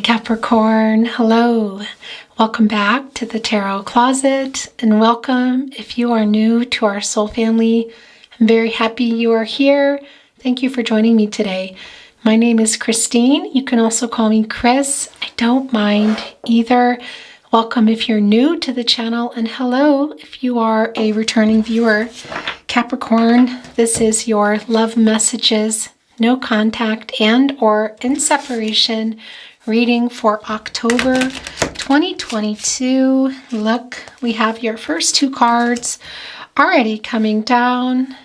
Capricorn, hello. Welcome back to the Tarot Closet, and welcome if you are new to our soul family. I'm very happy you are here. Thank you for joining me today. My name is Christine. You can also call me Chris. I don't mind either. Welcome if you're new to the channel, and hello if you are a returning viewer. Capricorn, this is your love messages, no contact and or in separation reading for October 2022. Look, we have your first two cards already coming down.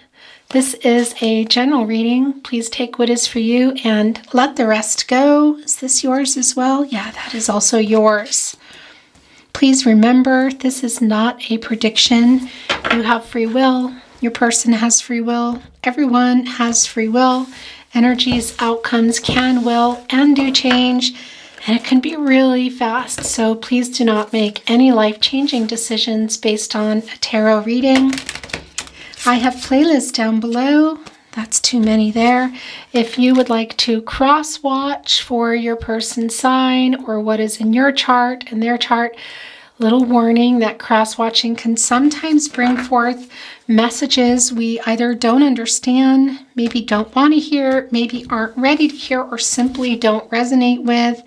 This is a general reading. Please take what is for you and let the rest go. Is this yours as well? Yeah, that is also yours. Please remember, this is not a prediction. You have free will. Your person has free will. Everyone has free will. Energies, outcomes can, will, and do change, and it can be really fast. So please do not make any life-changing decisions based on a tarot reading. I have playlists down below. That's too many there. If you would like to cross-watch for your person's sign or what is in your chart and their chart, little warning that cross-watching can sometimes bring forth messages we either don't understand, maybe don't want to hear, maybe aren't ready to hear, or simply don't resonate with.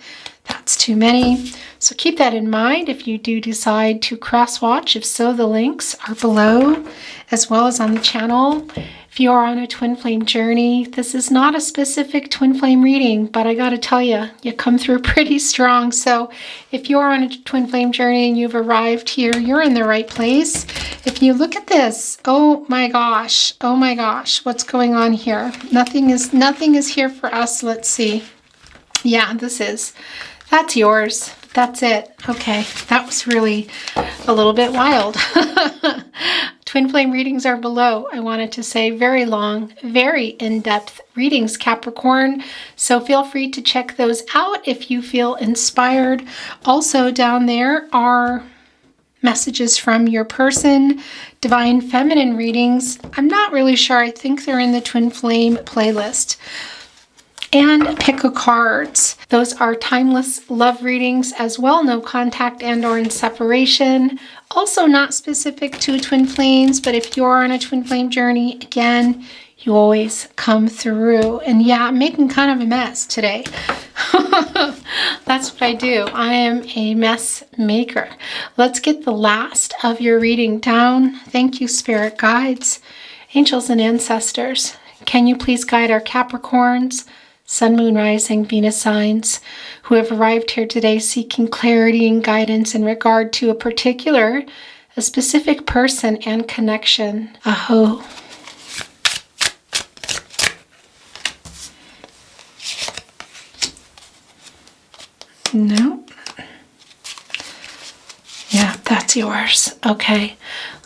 That's too many. So keep that in mind if you do decide to cross-watch. If so, the links are below as well as on the channel. If you are on a twin flame journey, this is not a specific twin flame reading, but I got to tell you, you come through pretty strong. So if you're on a twin flame journey and you've arrived here, you're in the right place. If you look at this, oh my gosh, what's going on here? Nothing is here for us. Let's see. Yeah, that's yours. That's it. Okay, that was really a little bit wild. Twin flame readings are below. I wanted to say very long, very in-depth readings, Capricorn. So feel free to check those out if you feel inspired. Also down there are messages from your person, divine feminine readings. I'm not really sure. I think they're in the twin flame playlist. And pick a cards. Those are timeless love readings as well, no contact and or in separation. Also not specific to twin flames, but if you're on a twin flame journey, again, you always come through. And yeah, I'm making kind of a mess today. That's what I do. I am a mess maker. Let's get the last of your reading down. Thank you, spirit guides, angels, and ancestors. Can you please guide our Capricorns, Sun, Moon, Rising, Venus signs who have arrived here today seeking clarity and guidance in regard to a specific person and connection. Aho. No. Yeah, that's yours. Okay.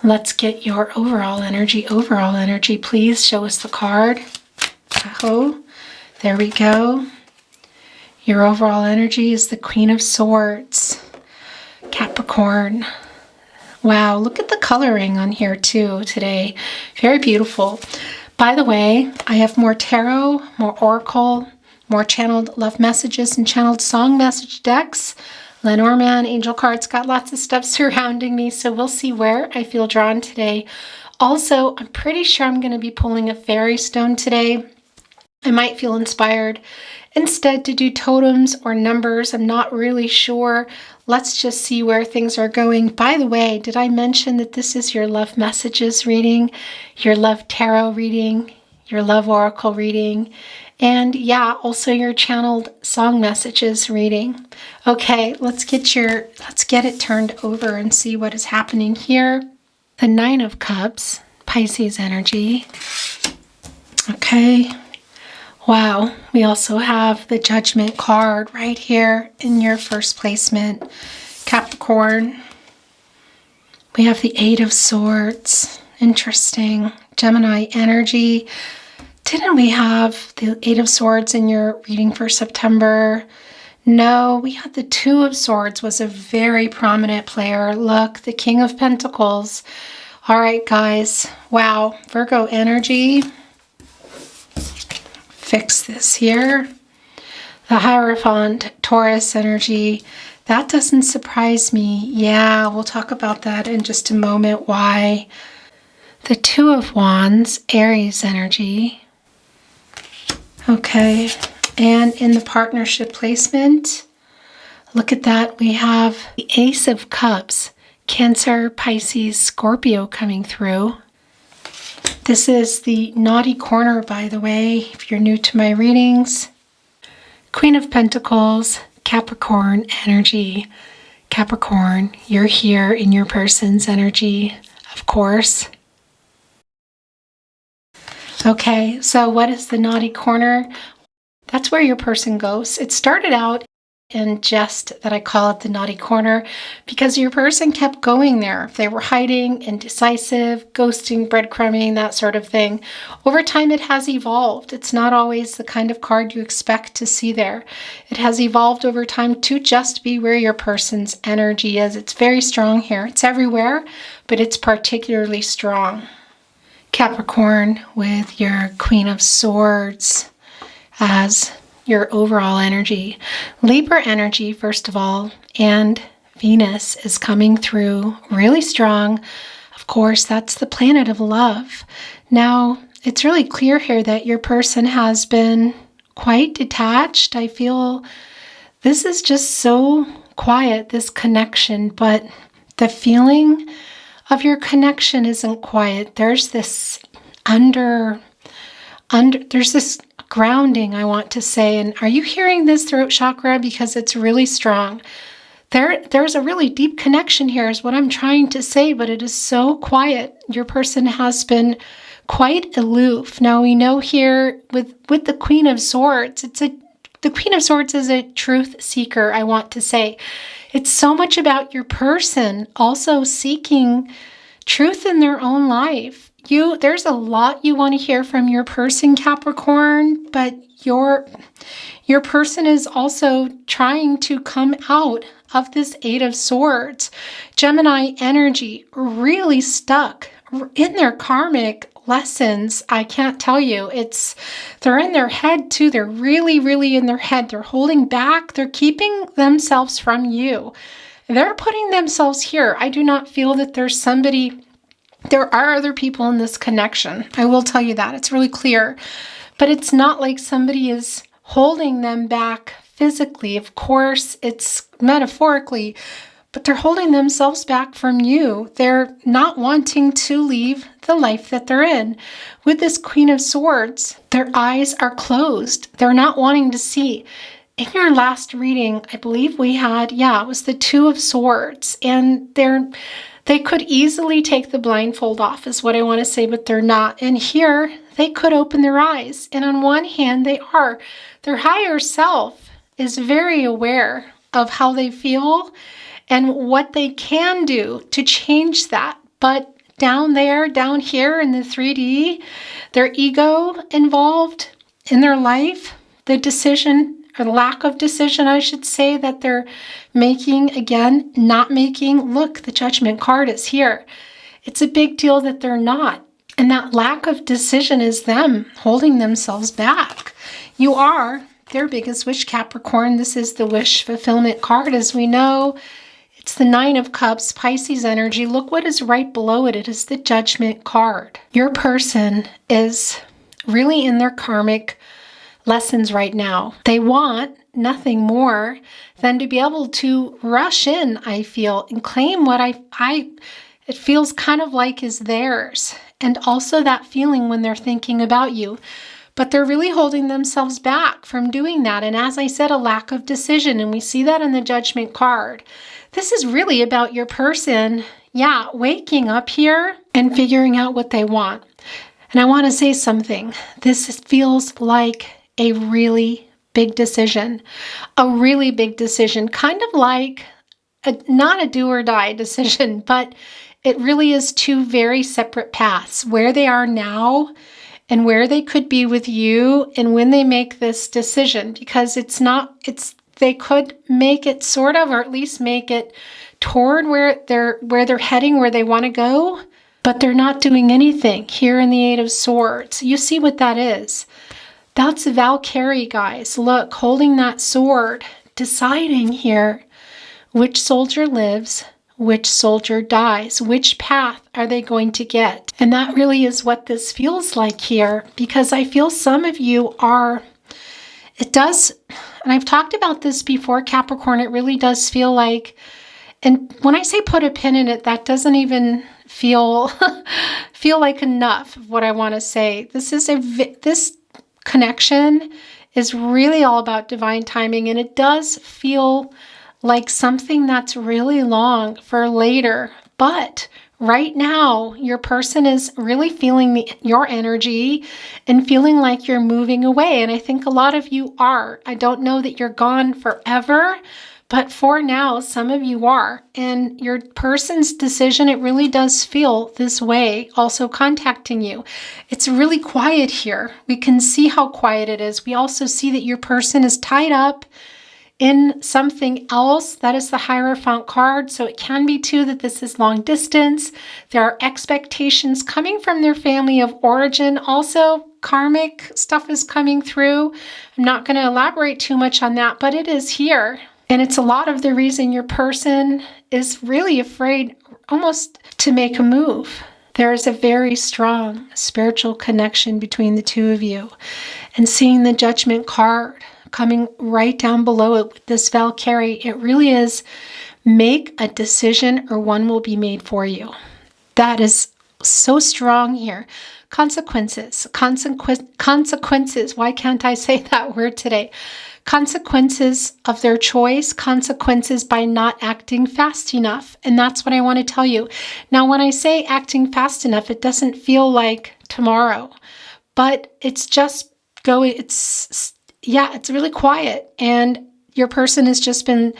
Let's get your overall energy. Overall energy, please show us the card. Aho. There we go. Your overall energy is the Queen of Swords. Capricorn. Wow, look at the coloring on here too today. Very beautiful. By the way, I have more tarot, more oracle, more channeled love messages and channeled song message decks. Lenormand, angel cards, got lots of stuff surrounding me, so we'll see where I feel drawn today. Also, I'm pretty sure I'm going to be pulling a fairy stone today. I might feel inspired instead to do totems or numbers. I'm not really sure. Let's just see where things are going. By the way, did I mention that this is your love messages reading, your love tarot reading, your love oracle reading, and yeah, also your channeled song messages reading. Okay, let's get it turned over and see what is happening here. The Nine of Cups, Pisces energy. Okay. Wow, we also have the Judgment card right here in your first placement, Capricorn. We have the Eight of Swords. Interesting. Gemini energy. Didn't we have the Eight of Swords in your reading for September? No, we had the Two of Swords was a very prominent player. Look, the King of Pentacles. All right, guys. Wow, Virgo energy. Fix this here. The Hierophant, Taurus energy, that doesn't surprise me. Yeah, we'll talk about that in just a moment, why. The Two of Wands, Aries energy. Okay, and in the partnership placement, look at that. We have the Ace of Cups, Cancer, Pisces, Scorpio coming through. This is the naughty corner, by the way, if you're new to my readings. Queen of Pentacles, Capricorn energy. Capricorn, you're here in your person's energy, of course. Okay, so what is the naughty corner? That's where your person goes. It started out in jest that I call it the naughty corner because your person kept going there. They were hiding, indecisive, ghosting, breadcrumbing, that sort of thing. Over time, it has evolved. It's not always the kind of card you expect to see there. It has evolved over time to just be where your person's energy is. It's very strong here. It's everywhere, but it's particularly strong. Capricorn with your Queen of Swords as your overall energy. Libra energy, first of all, and Venus is coming through really strong. Of course, that's the planet of love. Now, it's really clear here that your person has been quite detached. I feel this is just so quiet, this connection, but the feeling of your connection isn't quiet. There's this there's this grounding, I want to say. And are you hearing this throat chakra? Because it's really strong. There's a really deep connection here is what I'm trying to say, but it is so quiet. Your person has been quite aloof. Now we know here with the Queen of Swords, the Queen of Swords is a truth seeker, I want to say. It's so much about your person also seeking truth in their own life. There's a lot you want to hear from your person, Capricorn, but your person is also trying to come out of this Eight of Swords. Gemini energy, really stuck in their karmic lessons. I can't tell you. They're in their head too. They're really, really in their head. They're holding back. They're keeping themselves from you. They're putting themselves here. I do not feel that there are other people in this connection. I will tell you that. It's really clear. But it's not like somebody is holding them back physically. Of course, it's metaphorically, but they're holding themselves back from you. They're not wanting to leave the life that they're in. With this Queen of Swords, their eyes are closed. They're not wanting to see. In your last reading, I believe we had, it was the Two of Swords, and they could easily take the blindfold off is what I want to say, but they're not. And here, they could open their eyes. And on one hand, they are. Their higher self is very aware of how they feel and what they can do to change that. But down here in the 3D, their ego involved in their life, the decision or lack of decision, I should say, that they're making, again, not making. Look, the Judgment card is here. It's a big deal that they're not. And that lack of decision is them holding themselves back. You are their biggest wish, Capricorn. This is the wish fulfillment card. As we know, it's the Nine of Cups, Pisces energy. Look what is right below it. It is the Judgment card. Your person is really in their karmic lessons right now. They want nothing more than to be able to rush in, I feel, and claim what it feels kind of like is theirs. And also that feeling when they're thinking about you. But they're really holding themselves back from doing that. And as I said, a lack of decision. And we see that in the Judgment card. This is really about your person, waking up here and figuring out what they want. And I want to say something. This feels like a really big decision, kind of like not a do or die decision, but it really is two very separate paths, where they are now and where they could be with you and when they make this decision, because they could make it sort of, or at least make it toward where they're heading, where they want to go, but they're not doing anything here in the Eight of Swords. You see what that is. That's Valkyrie, guys. Look, holding that sword, deciding here which soldier lives, which soldier dies, which path are they going to get? And that really is what this feels like here, because I feel some of you are, it does, and I've talked about this before, Capricorn, it really does feel like, and when I say put a pin in it, that doesn't even feel like enough of what I want to say. This connection is really all about divine timing, and it does feel like something that's really long for later. But right now, your person is really feeling your energy and feeling like you're moving away. And I think a lot of you are. I don't know that you're gone forever, but for now, some of you are. And your person's decision, it really does feel this way, also contacting you. It's really quiet here. We can see how quiet it is. We also see that your person is tied up in something else. That is the Hierophant card. So it can be too that this is long distance. There are expectations coming from their family of origin. Also, karmic stuff is coming through. I'm not going to elaborate too much on that, but it is here. And it's a lot of the reason your person is really afraid almost to make a move. There is a very strong spiritual connection between the two of you. And seeing the Judgment card coming right down below it with this Valkyrie, it really is make a decision or one will be made for you. That is so strong here. Consequences. Why can't I say that word today? Consequences of their choice, consequences by not acting fast enough. And that's what I want to tell you. Now, when I say acting fast enough, it doesn't feel like tomorrow, but it's just going, it's really quiet, and your person has just been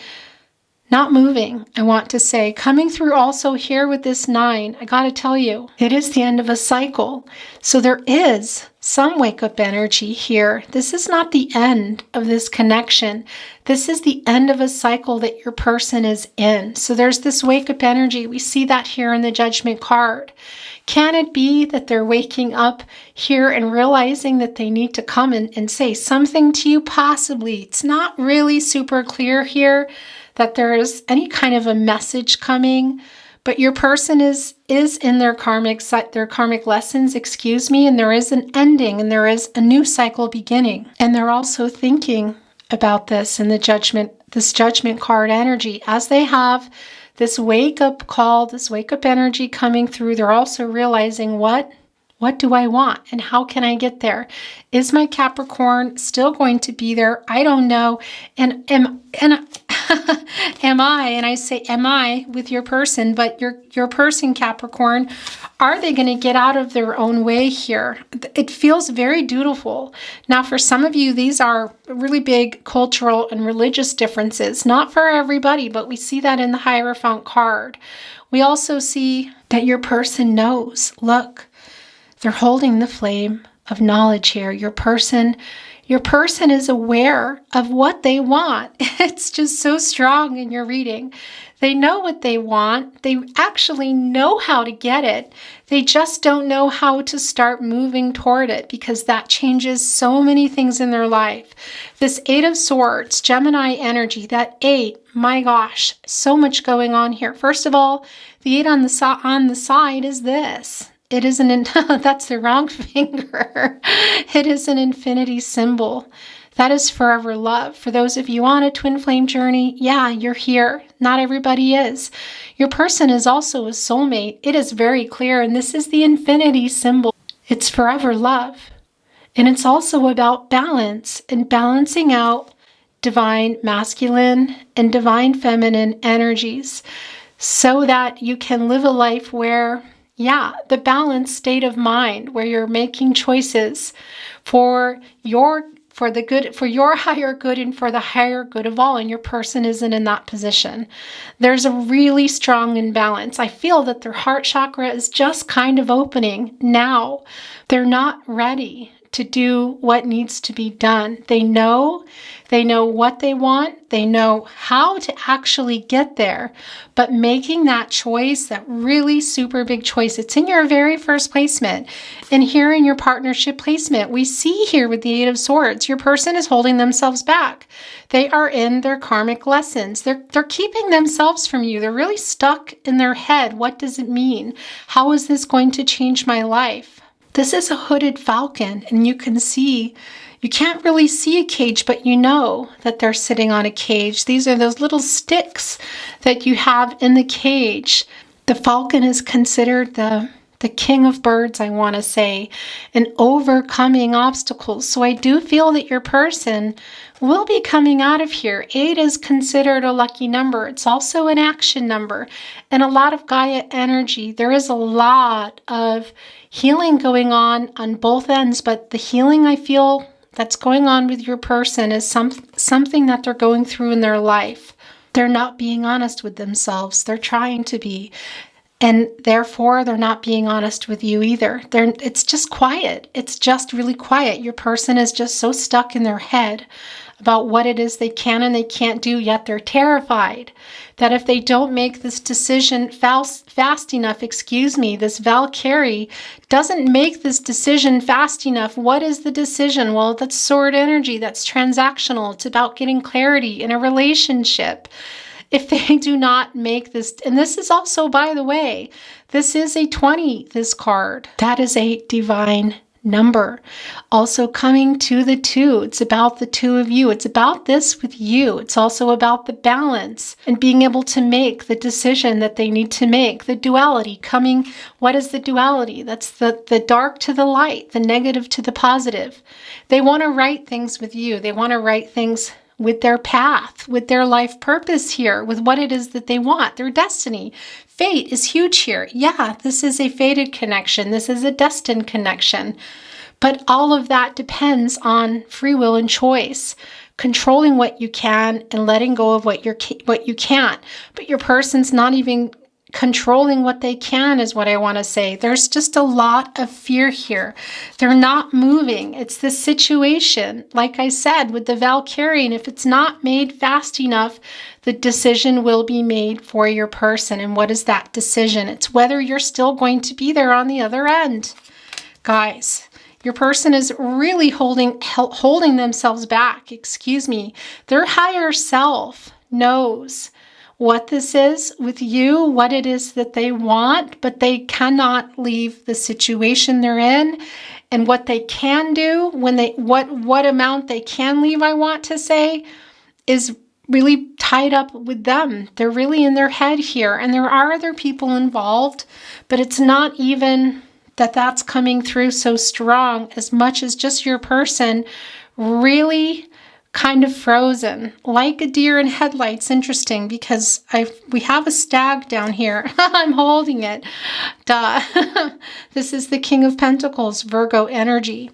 not moving, I want to say. Coming through also here with this 9, I got to tell you, it is the end of a cycle. So there is some wake-up energy here. This is not the end of this connection. This is the end of a cycle that your person is in. So there's this wake-up energy. We see that here in the Judgment card. Can it be that they're waking up here and realizing that they need to come and say something to you? Possibly. It's not really super clear here that there is any kind of a message coming, but your person is in their karmic lessons, and there is an ending and there is a new cycle beginning. And they're also thinking about this in this Judgment card energy. As they have this wake-up call, this wake-up energy coming through, they're also realizing, what do I want and how can I get there? Is my Capricorn still going to be there? I don't know. And am I, and I say am I with your person, but your person, Capricorn, are they going to get out of their own way here? It feels very dutiful. Now, for some of you, these are really big cultural and religious differences. Not for everybody, but we see that in the Hierophant card. We also see that your person knows. Look, they're holding the flame of knowledge here. Your person is aware of what they want. It's just so strong in your reading. They know what they want. They actually know how to get it. They just don't know how to start moving toward it, because that changes so many things in their life. This 8 of Swords, Gemini energy, that 8, my gosh, so much going on here. First of all, the 8 on the side is this. It is that's the wrong finger. It is an infinity symbol. That is forever love. For those of you on a twin flame journey, yeah, you're here. Not everybody is. Your person is also a soulmate. It is very clear, and this is the infinity symbol. It's forever love. And it's also about balance and balancing out divine masculine and divine feminine energies so that you can live a life where, yeah, the balanced state of mind, where you're making choices for your higher good and for the higher good of all, and your person isn't in that position. There's a really strong imbalance. I feel that their heart chakra is just kind of opening now. They're not ready to do what needs to be done. They know what they want. They know how to actually get there. But making that choice, that really super big choice, it's in your very first placement. And here in your partnership placement, we see here with the Eight of Swords, your person is holding themselves back. They are in their karmic lessons. They're keeping themselves from you. They're really stuck in their head. What does it mean? How is this going to change my life? This is a hooded falcon, and you can't really see a cage, but you know that they're sitting on a cage. These are those little sticks that you have in the cage. The falcon is considered the king of birds, I want to say, and overcoming obstacles. So I do feel that your person will be coming out of here. 8 is considered a lucky number. It's also an action number and a lot of Gaia energy. There is a lot of healing going on both ends, but the healing I feel that's going on with your person is something that they're going through in their life. They're not being honest with themselves. They're trying to be. And therefore, they're not being honest with you either. It's just quiet. It's just really quiet. Your person is just so stuck in their head about what it is they can and they can't do, yet they're terrified that if they don't make this decision fast enough, this Valkyrie doesn't make this decision fast enough. What is the decision? Well, that's sword energy. That's transactional. It's about getting clarity in a relationship. If they do not make this, and this is also, by the way, this is a 20, this card. That is a divine number. Also coming to the 2, it's about the 2 of you. It's about this with you. It's also about the balance and being able to make the decision that they need to make. The duality coming. What is the duality? That's the dark to the light, the negative to the positive. They want to write things with you. They want to write things with their path, with their life purpose here, with what it is that they want, their destiny. Fate is huge here. Yeah, this is a fated connection. This is a destined connection. But all of that depends on free will and choice, controlling what you can and letting go of what you can't. But your person's not even controlling what they can is what I want to say. There's just a lot of fear here. They're not moving. It's the situation, like I said, with the Valkyrie, and if it's not made fast enough, the decision will be made for your person. And what is that decision? It's whether you're still going to be there on the other end. Guys, your person is really holding themselves back. Their higher self knows what this is with you, what it is that they want, but they cannot leave the situation they're in. And what they can do, what amount they can leave, I want to say, is really tied up with them. They're really in their head here. And there are other people involved, but it's not even that's coming through so strong as much as just your person really kind of frozen, like a deer in headlights. Interesting, because we have a stag down here. I'm holding it. Duh. This is the King of Pentacles, Virgo energy.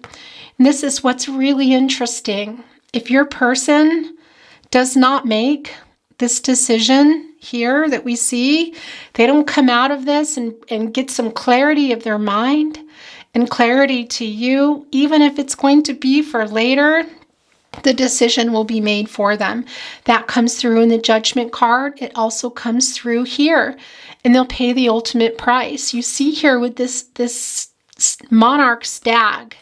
And this is what's really interesting. If your person does not make this decision here that we see, they don't come out of this and get some clarity of their mind and clarity to you, even if it's going to be for later, the decision will be made for them. That comes through in the Judgment card. It also comes through here, and they'll pay the ultimate price. You see here with this monarch stag.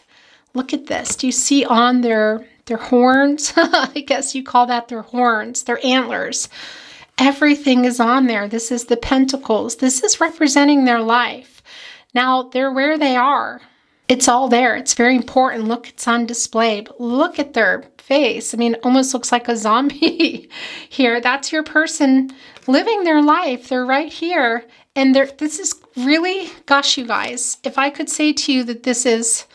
Look at this. Do you see on their horns? I guess you call that their horns, their antlers. Everything is on there. This is the Pentacles. This is representing their life. Now, they're where they are. It's all there. It's very important. Look, it's on display. But look at their face. I mean, it almost looks like a zombie here. That's your person living their life. They're right here. And this is really, gosh, you guys, if I could say to you that this is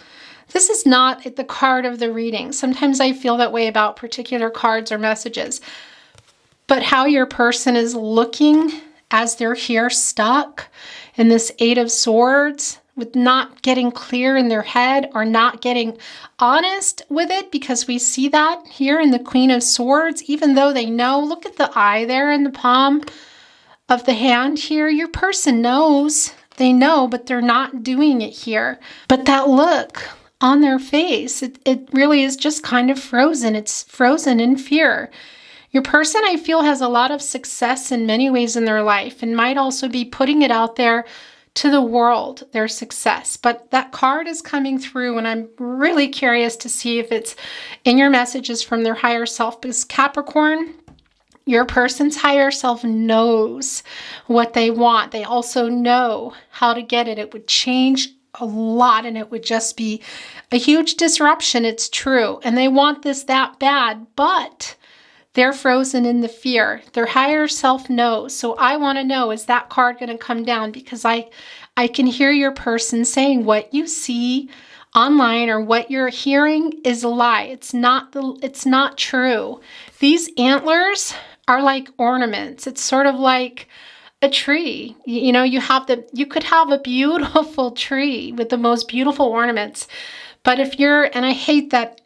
not the card of the reading. Sometimes I feel that way about particular cards or messages. But how your person is looking as they're here stuck in this Eight of Swords, with not getting clear in their head or not getting honest with it, because we see that here in the Queen of Swords, even though they know. Look at the eye there in the palm of the hand here. Your person knows. They know, but they're not doing it here. But that look on their face. It really is just kind of frozen. It's frozen in fear. Your person, I feel, has a lot of success in many ways in their life and might also be putting it out there to the world, their success. But that card is coming through, and I'm really curious to see if it's in your messages from their higher self, because Capricorn, your person's higher self knows what they want. They also know how to get it. It would change a lot, and it would just be a huge disruption. It's true. And they want this that bad, but they're frozen in the fear. Their higher self knows. So I want to know, is that card going to come down? Because I can hear your person saying what you see online or what you're hearing is a lie. It's not true. These antlers are like ornaments. It's sort of like a tree. You know, you could have a beautiful tree with the most beautiful ornaments. But and I hate that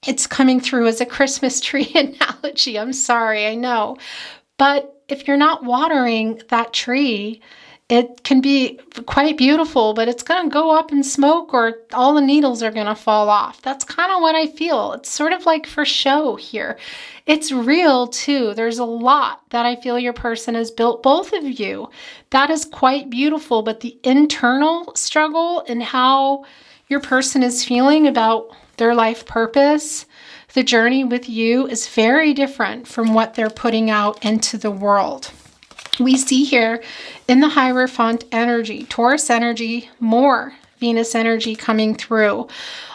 it's coming through as a Christmas tree analogy. I'm sorry, I know. But if you're not watering that tree, it can be quite beautiful, but it's going to go up in smoke or all the needles are going to fall off. That's kind of what I feel. It's sort of like for show here. It's real too. There's a lot that I feel your person has built, both of you. That is quite beautiful, but the internal struggle and how your person is feeling about their life purpose, the journey with you, is very different from what they're putting out into the world. We see here in the Hierophant energy, Taurus energy, more Venus energy coming through.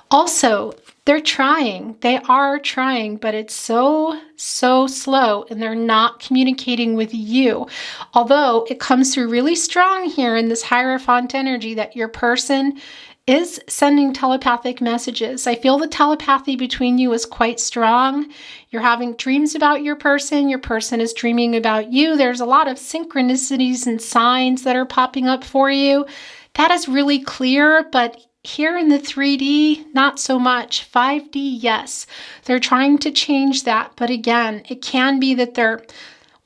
Also, they're trying. They are trying, but it's so slow, and they're not communicating with you. Although it comes through really strong here in this Hierophant energy that your person is sending telepathic messages. I feel the telepathy between you is quite strong. You're having dreams about your person. Your person is dreaming about you. There's a lot of synchronicities and signs that are popping up for you. That is really clear, but here in the 3D, not so much. 5D, yes. They're trying to change that, but again, it can be that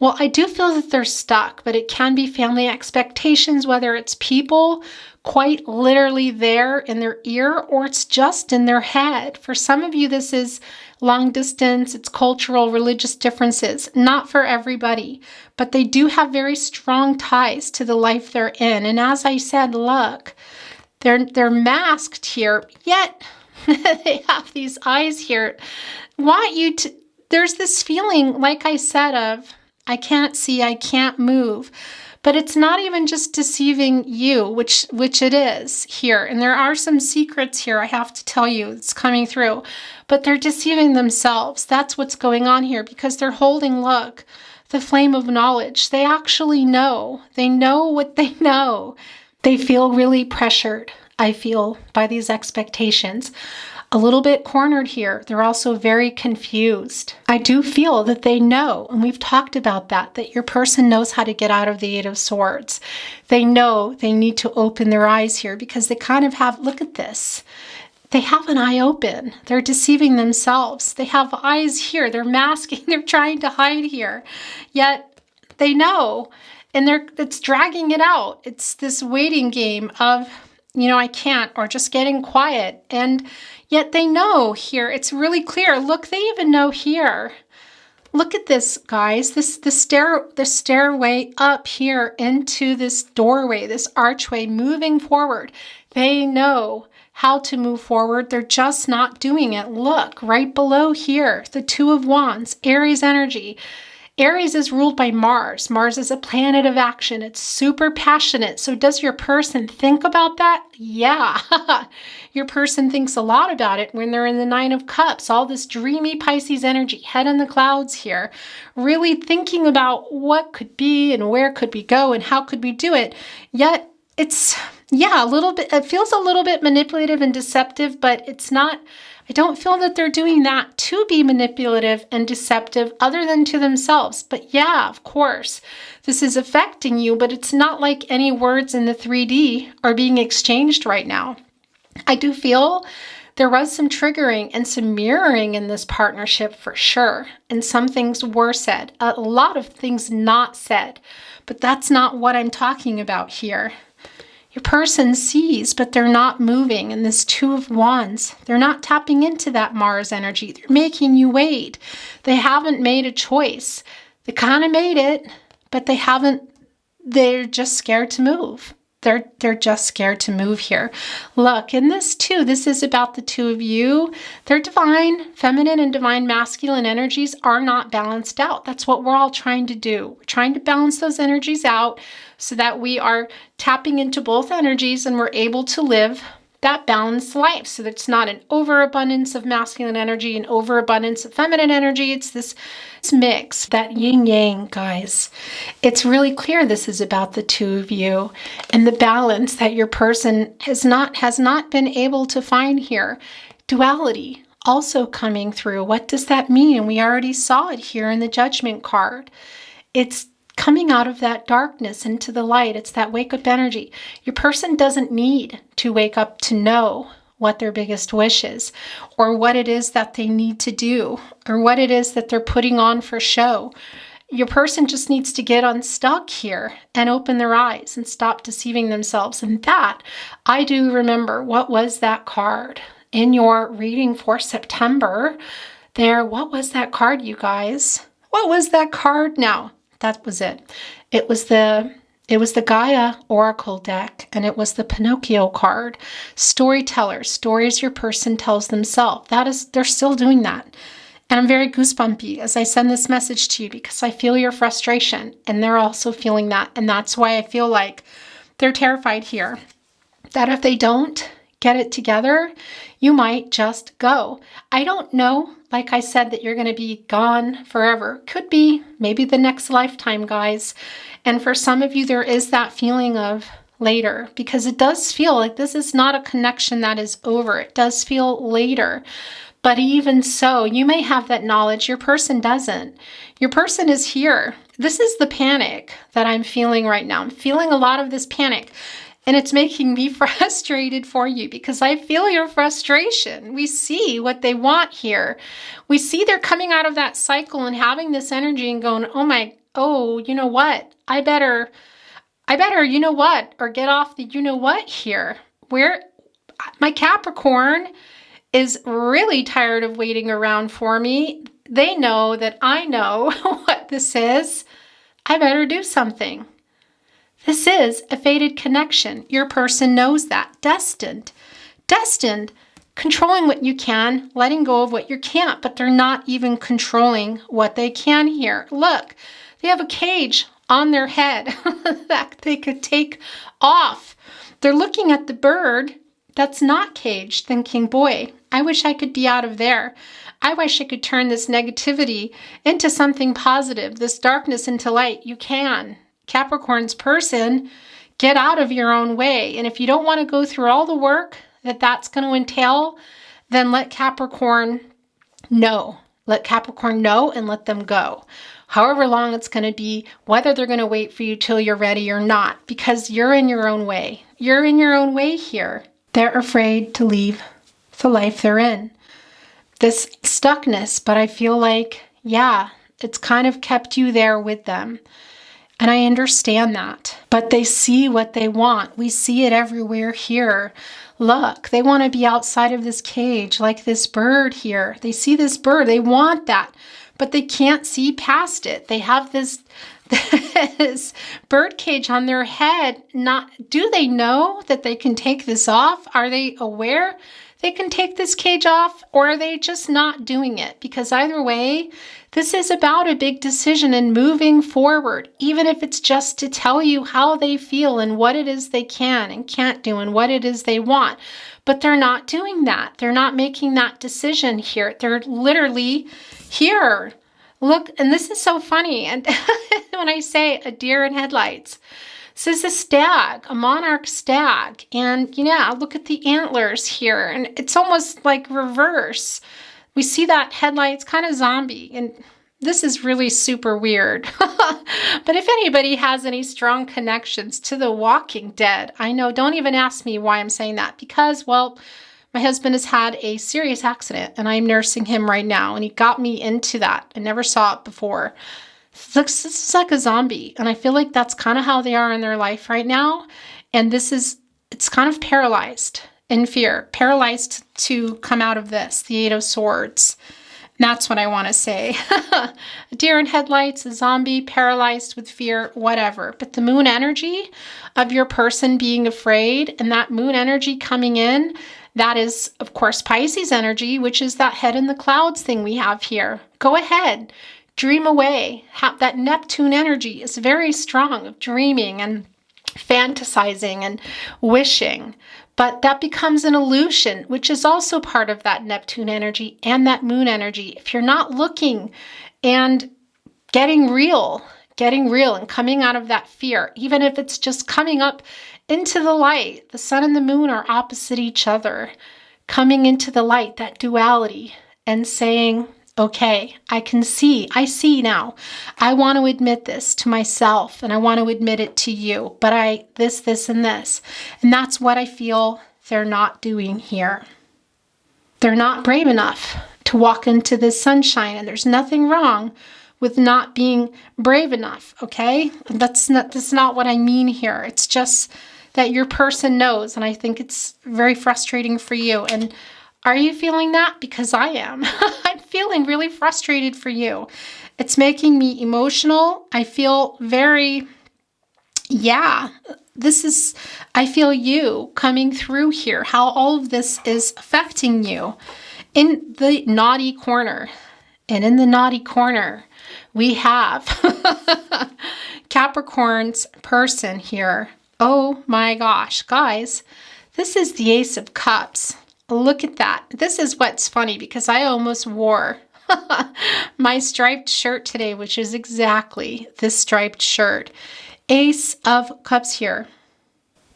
I do feel that they're stuck, but it can be family expectations, whether it's people quite literally there in their ear or it's just in their head. For some of you, this is long distance, it's cultural, religious differences. Not for everybody, but they do have very strong ties to the life they're in. And as I said, look, they're masked here, yet they have these eyes here. There's this feeling, like I said, of I can't see, I can't move. But it's not even just deceiving you, which it is here. And there are some secrets here, I have to tell you, it's coming through. But they're deceiving themselves. That's what's going on here, because they're holding, look, the flame of knowledge. They actually know. They know what they know. They feel really pressured, I feel, by these expectations. A little bit cornered here. They're also very confused. I do feel that they know, and we've talked about that your person knows how to get out of the Eight of Swords. They know they need to open their eyes here because they kind of have, look at this. They have an eye open. They're deceiving themselves. They have eyes here. They're masking. They're trying to hide here. Yet they know, and it's dragging it out. It's this waiting game of, I can't, or just getting quiet. And yet they know here, it's really clear. Look, they even know here. Look at this, guys. The stairway up here into this doorway, this archway, moving forward. They know how to move forward. They're just not doing it. Look, right below here, the Two of Wands, Aries energy. Aries is ruled by Mars. Mars is a planet of action. It's super passionate. So does your person think about that? Yeah. Your person thinks a lot about it when they're in the Nine of Cups. All this dreamy Pisces energy, head in the clouds here. Really thinking about what could be and where could we go and how could we do it. Yet it's, a little bit, it feels a little bit manipulative and deceptive, but it's not. I don't feel that they're doing that to be manipulative and deceptive other than to themselves. But yeah, of course, this is affecting you, but it's not like any words in the 3D are being exchanged right now. I do feel there was some triggering and some mirroring in this partnership for sure. And some things were said, a lot of things not said, but that's not what I'm talking about here. Your person sees, but they're not moving. And this Two of Wands, they're not tapping into that Mars energy. They're making you wait. They haven't made a choice. They kind of made it, but they haven't. They're just scared to move. They're just scared to move here. Look, in this too, this is about the two of you. Their divine feminine and divine masculine energies are not balanced out. That's what we're all trying to do. We're trying to balance those energies out so that we are tapping into both energies and we're able to live that balanced life. So that it's not an overabundance of masculine energy and overabundance of feminine energy. It's this mix, that yin yang, guys. It's really clear this is about the two of you and the balance that your person has not been able to find here. Duality also coming through. What does that mean? We already saw it here in the Judgment card. It's coming out of that darkness into the light. It's that wake up energy. Your person doesn't need to wake up to know what their biggest wish is, or what it is that they need to do, or what it is that they're putting on for show. Your person just needs to get unstuck here and open their eyes and stop deceiving themselves. And that, I do remember, what was that card in your reading for September there? What was that card, you guys? What was that card now? That was it. It was the Gaia Oracle deck, and it was the Pinocchio card. Storyteller, stories your person tells themselves. They're still doing that. And I'm very goosebumpy as I send this message to you because I feel your frustration, and they're also feeling that. And that's why I feel like they're terrified here, that if they don't get it together, you might just go. I don't know, like I said, that you're going to be gone forever. Could be, maybe the next lifetime, guys. And for some of you, there is that feeling of later, because it does feel like this is not a connection that is over. It does feel later. But even so, you may have that knowledge. Your person doesn't. Your person is here. This is the panic that I'm feeling right now. I'm feeling a lot of this panic. And it's making me frustrated for you because I feel your frustration. We see what they want here. We see they're coming out of that cycle and having this energy and going, you know what? I better, you know what? Or get off the, you know what here. Where my Capricorn is really tired of waiting around for me. They know that I know what this is. I better do something. This is a fated connection. Your person knows that. Destined. Controlling what you can, letting go of what you can't, but they're not even controlling what they can here. Look, they have a cage on their head that they could take off. They're looking at the bird that's not caged, thinking, boy, I wish I could be out of there. I wish I could turn this negativity into something positive, this darkness into light. You can. Capricorn's person, get out of your own way. And if you don't want to go through all the work that's going to entail, then let Capricorn know. Let Capricorn know and let them go. However long it's going to be, whether they're going to wait for you till you're ready or not, because you're in your own way. You're in your own way here. They're afraid to leave the life they're in. This stuckness, but I feel like, yeah, it's kind of kept you there with them. And I understand that, but they see what they want. We see it everywhere here. Look, they want to be outside of this cage like this bird here. They see this bird, they want that, but they can't see past it. They have this bird cage on their head. Do they know that they can take this off? Are they aware they can take this cage off, or are they just not doing it? Because either way, this is about a big decision and moving forward, even if it's just to tell you how they feel and what it is they can and can't do and what it is they want. But they're not doing that. They're not making that decision here. They're literally here. Look, and this is so funny. And when I say a deer in headlights, this is a stag, a monarch stag. And yeah, look at the antlers here. And it's almost like reverse. We see that headlights kind of zombie. And this is really super weird. But if anybody has any strong connections to The Walking Dead, I know, don't even ask me why I'm saying that. Because, well, my husband has had a serious accident and I'm nursing him right now. And he got me into that. I never saw it before. This is like a zombie. And I feel like that's kind of how they are in their life right now. And this is it's kind of paralyzed in fear, paralyzed to come out of this, the Eight of Swords. That's what I want to say. A deer in headlights, a zombie, paralyzed with fear, whatever. But the moon energy of your person being afraid and that moon energy coming in, that is, of course, Pisces energy, which is that head in the clouds thing we have here. Go ahead, dream away. That Neptune energy is very strong of dreaming and fantasizing and wishing. But that becomes an illusion, which is also part of that Neptune energy and that moon energy. If you're not looking and getting real and coming out of that fear, even if it's just coming up into the light, the sun and the moon are opposite each other, coming into the light, that duality, and saying, okay, I see now. I want to admit this to myself and I want to admit it to you, but this, and this. And that's what I feel they're not doing here. They're not brave enough to walk into this sunshine, and there's nothing wrong with not being brave enough, okay? That's not what I mean here. It's just that your person knows, and I think it's very frustrating for you. And are you feeling that? Because I am. I'm feeling really frustrated for you. It's making me emotional. I feel very, I feel you coming through here, how all of this is affecting you in the naughty corner. And in the naughty corner, we have Capricorn's person here. Oh my gosh, guys, this is the Ace of Cups. Look at that. This is what's funny, because I almost wore my striped shirt today, which is exactly this striped shirt. Ace of Cups here.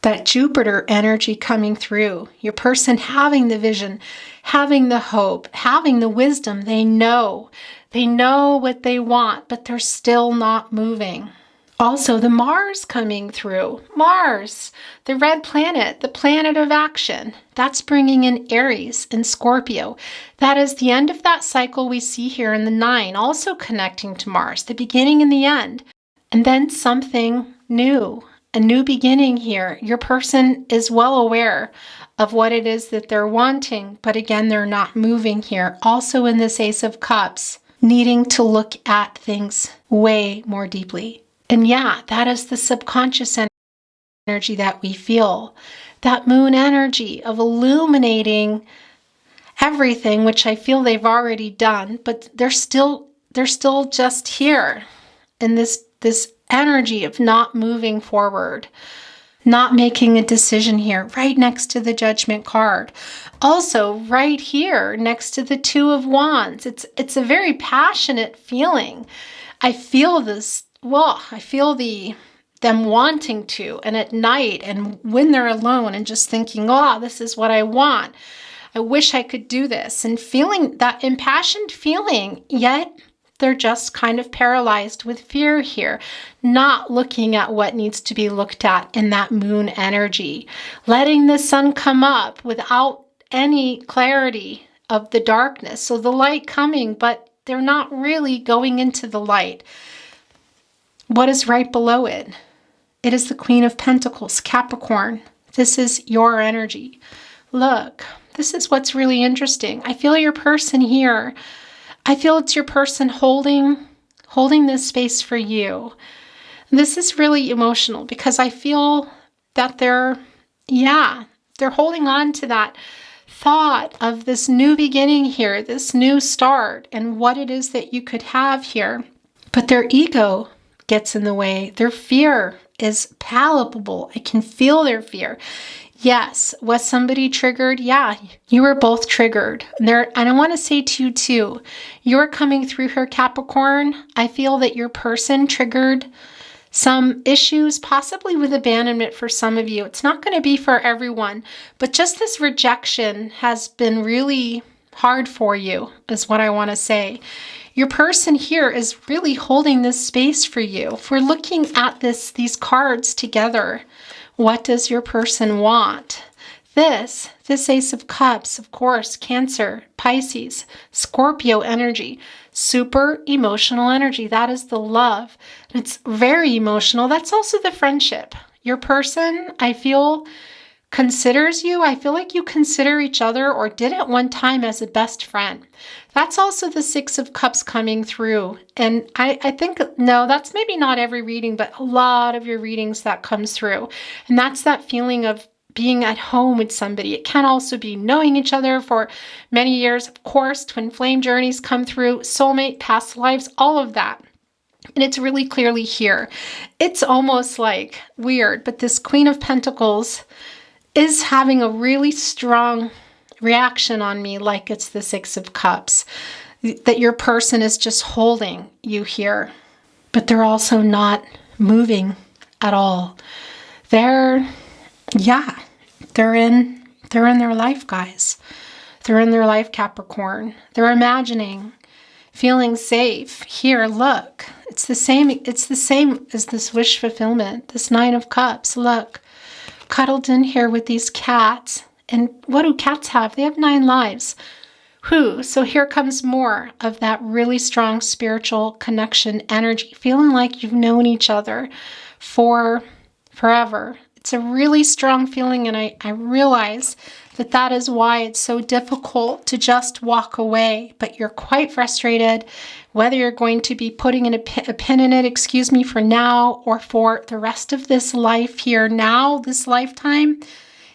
That Jupiter energy coming through. Your person having the vision, having the hope, having the wisdom. They know what they want, but they're still not moving. Also, the Mars coming through. Mars, the red planet, the planet of action. That's bringing in Aries and Scorpio. That is the end of that cycle we see here in the 9, also connecting to Mars, the beginning and the end. And then something new, a new beginning here. Your person is well aware of what it is that they're wanting, but again, they're not moving here. Also in this Ace of Cups, needing to look at things way more deeply. And yeah, that is the subconscious energy that we feel. That moon energy of illuminating everything, which I feel they've already done, but they're still just here in this energy of not moving forward, not making a decision here, right next to the Judgment card. Also, right here next to the Two of Wands. It's a very passionate feeling. I feel this. Well, I feel them wanting to, and at night and when they're alone and just thinking, oh, this is what I want. I wish I could do this, and feeling that impassioned feeling, yet they're just kind of paralyzed with fear here, not looking at what needs to be looked at in that moon energy, letting the sun come up without any clarity of the darkness. So the light coming, but they're not really going into the light. What is right below it? It is the Queen of Pentacles, Capricorn. This is your energy. Look, this is what's really interesting. I feel your person here. I feel it's your person holding this space for you. This is really emotional because I feel that they're holding on to that thought of this new beginning here, this new start, and what it is that you could have here. But their ego gets in the way. Their fear is palpable. I can feel their fear. Yes, was somebody triggered? Yeah, you were both triggered. And I want to say to you too, you're coming through here, Capricorn. I feel that your person triggered some issues, possibly with abandonment for some of you. It's not going to be for everyone, but just this rejection has been really hard for you, is what I want to say. Your person here is really holding this space for you. If we're looking at these cards together, what does your person want? This Ace of Cups, of course, Cancer, Pisces, Scorpio energy, super emotional energy. That is the love. And it's very emotional. That's also the friendship. Your person, I feel, considers you. I feel like you consider each other or did at one time as a best friend. That's also the Six of Cups coming through. And I think, no, that's maybe not every reading, but a lot of your readings that comes through. And that's that feeling of being at home with somebody. It can also be knowing each other for many years. Of course, twin flame journeys come through, soulmate, past lives, all of that. And it's really clearly here. It's almost like weird, but this Queen of Pentacles is having a really strong reaction on me, like it's the Six of Cups, that your person is just holding you here, but they're also not moving at all. They're in their life, guys. They're in their life, Capricorn. They're imagining, feeling safe. Here, look. It's the same as this wish fulfillment, this Nine of Cups. Look, cuddled in here with these cats. And what do cats have? They have 9 lives. So here comes more of that really strong spiritual connection energy, feeling like you've known each other for forever. It's a really strong feeling, and I realize that is why it's so difficult to just walk away, but you're quite frustrated whether you're going to be putting in a pin in it, excuse me, for now or for the rest of this life here now, this lifetime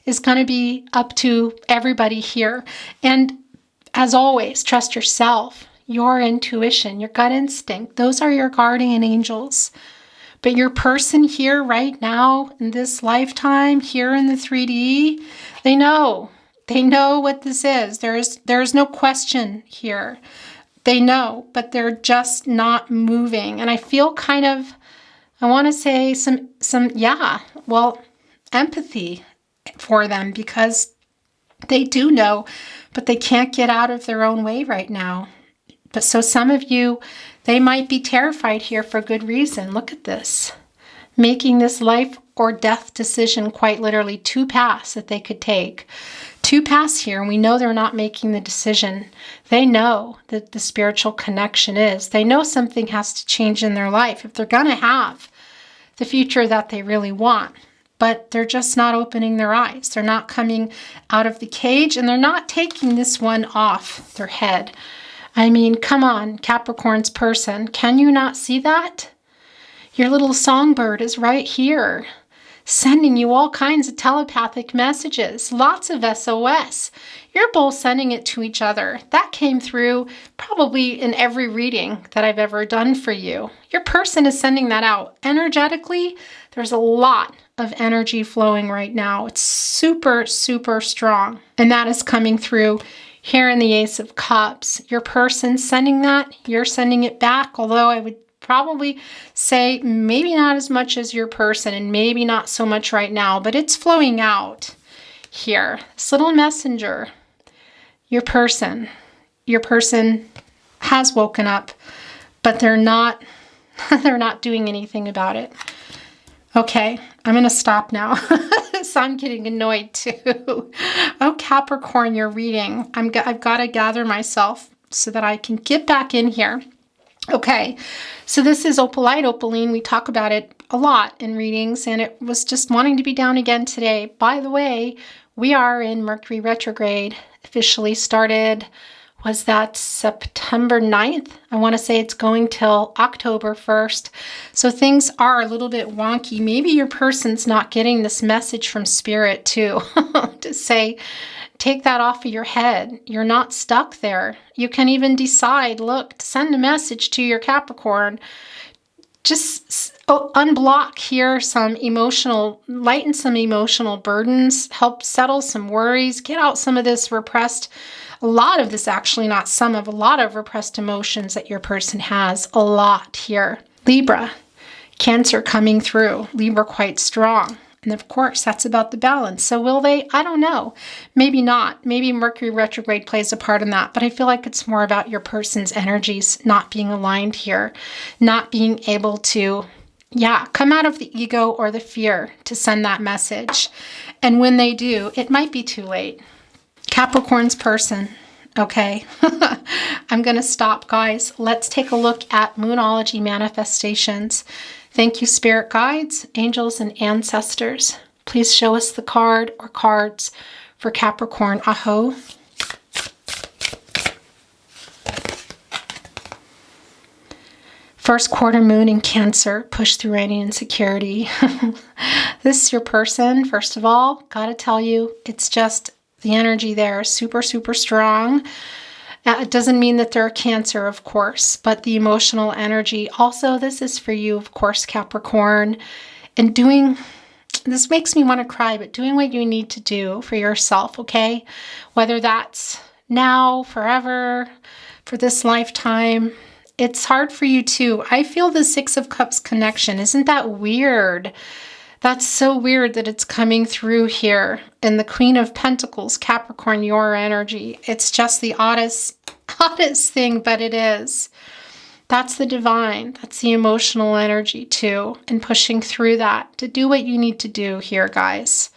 is going to be up to everybody here. And as always, trust yourself, your intuition, your gut instinct. Those are your guardian angels. But your person here right now in this lifetime, here in the 3D, they know what this is. There's no question here. They know, but they're just not moving. And I feel kind of, I want to say empathy for them, because they do know, but they can't get out of their own way right now. But so some of you, they might be terrified here for good reason. Look at this. Making this life or death decision, quite literally, 2 paths that they could take. 2 paths here, and we know they're not making the decision. They know that the spiritual connection is. They know something has to change in their life if they're going to have the future that they really want. But they're just not opening their eyes. They're not coming out of the cage, and they're not taking this one off their head. I mean, come on, Capricorn's person. Can you not see that? Your little songbird is right here, sending you all kinds of telepathic messages, lots of SOS. You're both sending it to each other. That came through probably in every reading that I've ever done for you. Your person is sending that out. Energetically, there's a lot of energy flowing right now. It's super, super strong. And that is coming through here in the Ace of Cups. Your person sending that, you're sending it back, although I would probably say maybe not as much as your person and maybe not so much right now, but it's flowing out here. This little messenger, your person has woken up, but they're not doing anything about it. Okay, I'm going to stop now. So I'm getting annoyed too. Oh, Capricorn, you're reading. I've got to gather myself so that I can get back in here. Okay, so this is opalite, opaline. We talk about it a lot in readings, and it was just wanting to be down again today. By the way, we are in Mercury retrograde. Officially started, was that September 9th? I want to say it's going till October 1st. So things are a little bit wonky. Maybe your person's not getting this message from Spirit too, to say, take that off of your head. You're not stuck there. You can even decide, look, to send a message to your Capricorn. Just unblock here lighten some emotional burdens, help settle some worries, get out some of this repressed, a lot of this actually, not some of, a lot of repressed emotions that your person has, a lot here. Libra, Cancer coming through, Libra quite strong. And of course, that's about the balance. So will they? I don't know. Maybe not. Maybe Mercury retrograde plays a part in that. But I feel like it's more about your person's energies not being aligned here. Not being able to, come out of the ego or the fear to send that message. And when they do, it might be too late. Capricorn's person. Okay. I'm going to stop, guys. Let's take a look at Moonology manifestations. Thank you, spirit guides, angels, and ancestors. Please show us the card or cards for Capricorn. Aho. First quarter moon in Cancer, push through any insecurity. This is your person, first of all. Gotta tell you, it's just the energy there is super, super strong. It doesn't mean that they're a Cancer, of course, but the emotional energy. Also, this is for you, of course, Capricorn. And this makes me want to cry, but doing what you need to do for yourself, okay? Whether that's now, forever, for this lifetime. It's hard for you too. I feel the Six of Cups connection. Isn't that weird? That's so weird that it's coming through here. And the Queen of Pentacles, Capricorn, your energy. It's just the oddest thing, but it is. That's the divine. That's the emotional energy too. And pushing through that to do what you need to do here, guys.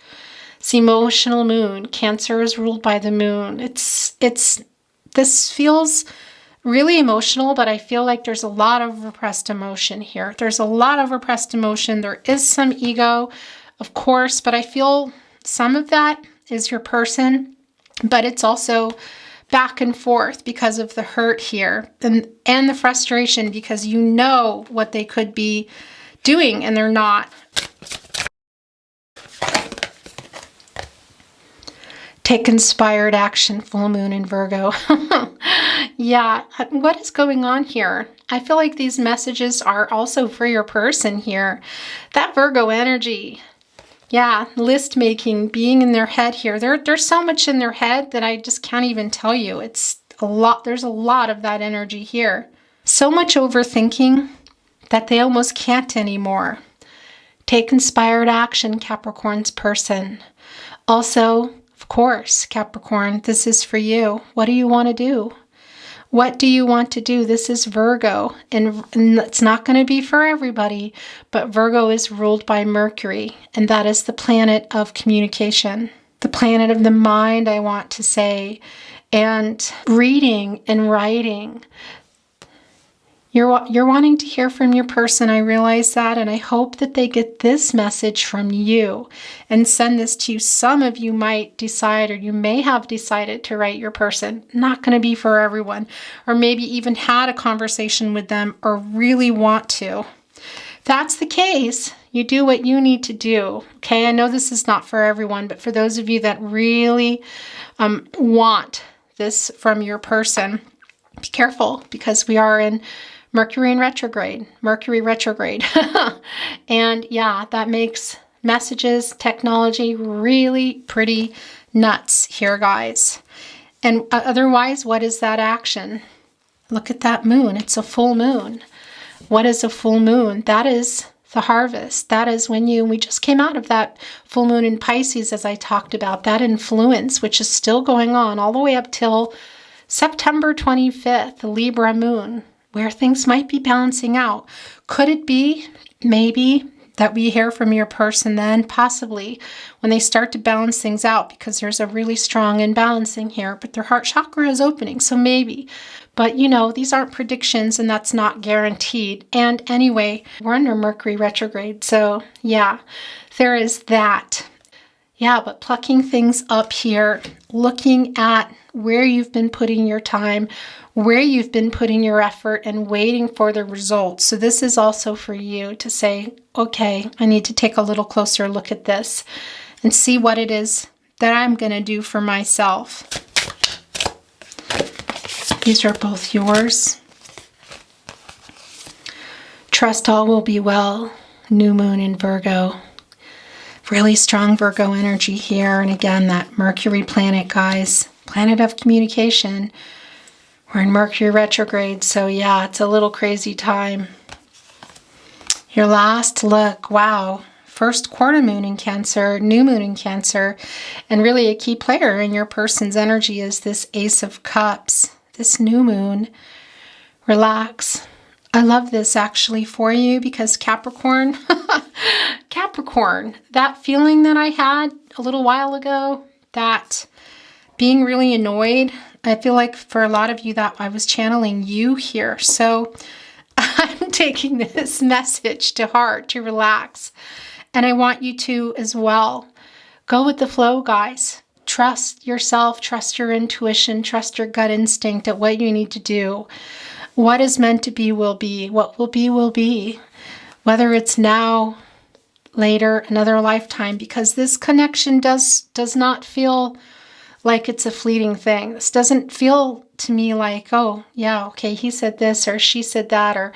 It's the emotional moon. Cancer is ruled by the moon. This feels really emotional, but I feel like there's a lot of repressed emotion here. There's a lot of repressed emotion. There is some ego, of course, but I feel some of that is your person, but it's also back and forth because of the hurt here and the frustration because you know what they could be doing and they're not. Take inspired action, full moon in Virgo. Yeah, what is going on here? I feel like these messages are also for your person here. That Virgo energy. Yeah, list making, being in their head here. There's so much in their head that I just can't even tell you. It's a lot. There's a lot of that energy here. So much overthinking that they almost can't anymore. Take inspired action, Capricorn's person. Also, of course, Capricorn, this is for you. What do you want to do? What do you want to do? This is Virgo, and it's not going to be for everybody, but Virgo is ruled by Mercury, and that is the planet of communication, the planet of the mind, I want to say, and reading and writing. You're wanting to hear from your person, I realize that, and I hope that they get this message from you and send this to you. Some of you might decide, or you may have decided to write your person. Not going to be for everyone, or maybe even had a conversation with them or really want to. If that's the case, you do what you need to do, okay? I know this is not for everyone, but for those of you that really want this from your person, be careful because we are in Mercury in retrograde. And yeah, that makes messages, technology really pretty nuts here, guys. And otherwise, what is that action? Look at that moon. It's a full moon. What is a full moon? That is the harvest. That is when we just came out of that full moon in Pisces, as I talked about, that influence, which is still going on all the way up till September 25th, the Libra moon, where things might be balancing out. Could it be, maybe, that we hear from your person then? Possibly, when they start to balance things out, because there's a really strong imbalancing here, but their heart chakra is opening, so maybe. But, these aren't predictions, and that's not guaranteed. And anyway, we're under Mercury retrograde, so yeah, there is that. Yeah, but plucking things up here, looking at where you've been putting your time, where you've been putting your effort, and waiting for the results. So this is also for you to say, okay, I need to take a little closer look at this and see what it is that I'm going to do for myself. These are both yours. Trust all will be well. New moon in Virgo. Really strong Virgo energy here. And again, that Mercury planet, guys. Planet of communication. We're in Mercury retrograde, so yeah, it's a little crazy time. Your last look, wow. First quarter moon in Cancer, new moon in Cancer, and really a key player in your person's energy is this Ace of Cups, this new moon. Relax. I love this actually for you because Capricorn, Capricorn, that feeling that I had a little while ago, that being really annoyed, I feel like for a lot of you that I was channeling you here. So I'm taking this message to heart to relax And I want you to as well. Go with the flow, guys. Trust yourself, trust your intuition, trust your gut instinct at what you need to do. What is meant to be will be. What will be will be. Whether it's now, later, another lifetime, because this connection does not feel like it's a fleeting thing. This doesn't feel to me like, oh, yeah, okay, he said this or she said that, or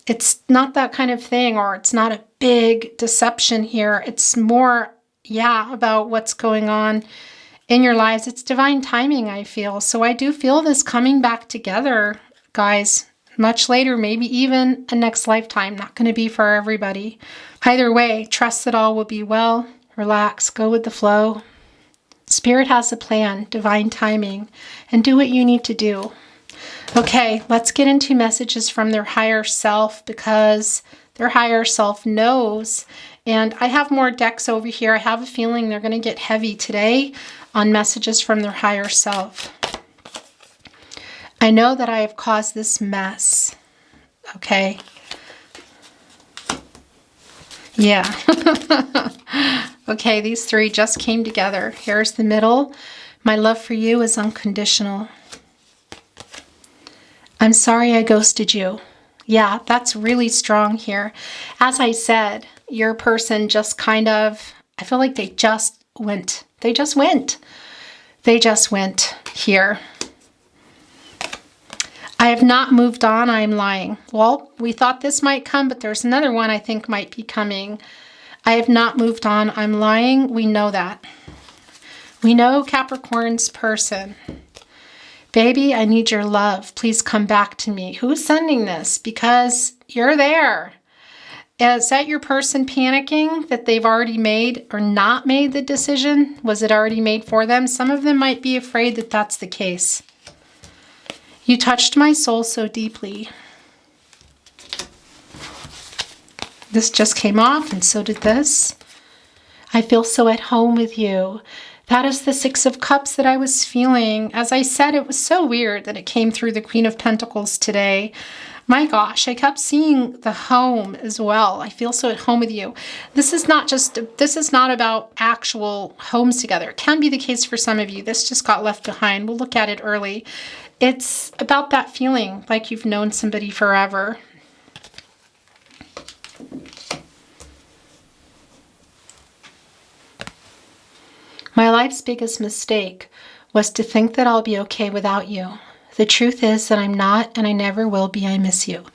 it's not that kind of thing, or it's not a big deception here. It's more, yeah, about what's going on in your lives. It's divine timing, I feel. So I do feel this coming back together, guys, much later, maybe even a next lifetime. Not going to be for everybody. Either way, trust that all will be well. Relax, go with the flow. Spirit has a plan, divine timing, and do what you need to do. Okay, let's get into messages from their higher self, because their higher self knows. And I have more decks over here. I have a feeling they're going to get heavy today on messages from their higher self. I know that I have caused this mess. Okay. Yeah. Okay, these three just came together. Here's the middle. My love for you is unconditional. I'm sorry I ghosted you. Yeah, that's really strong here. As I said, your person just kind of, I feel like they just went. They just went. They just went here. I have not moved on. I am lying. Well, we thought this might come, but there's another one I think might be coming. I have not moved on. I'm lying. We know that. We know Capricorn's person. Baby, I need your love. Please come back to me. Who's sending this? Because you're there. Is that your person panicking that they've already made or not made the decision? Was it already made for them? Some of them might be afraid that that's the case. You touched my soul so deeply. This just came off, and so did this. I feel so at home with you. That is the Six of Cups that I was feeling. As I said, it was so weird that it came through the Queen of Pentacles today. My gosh, I kept seeing the home as well. I feel so at home with you. This is not about actual homes together. It can be the case for some of you. This just got left behind. We'll look at it early. It's about that feeling like you've known somebody forever. My life's biggest mistake was to think that I'll be okay without you. The truth is that I'm not, and I never will be. I miss you.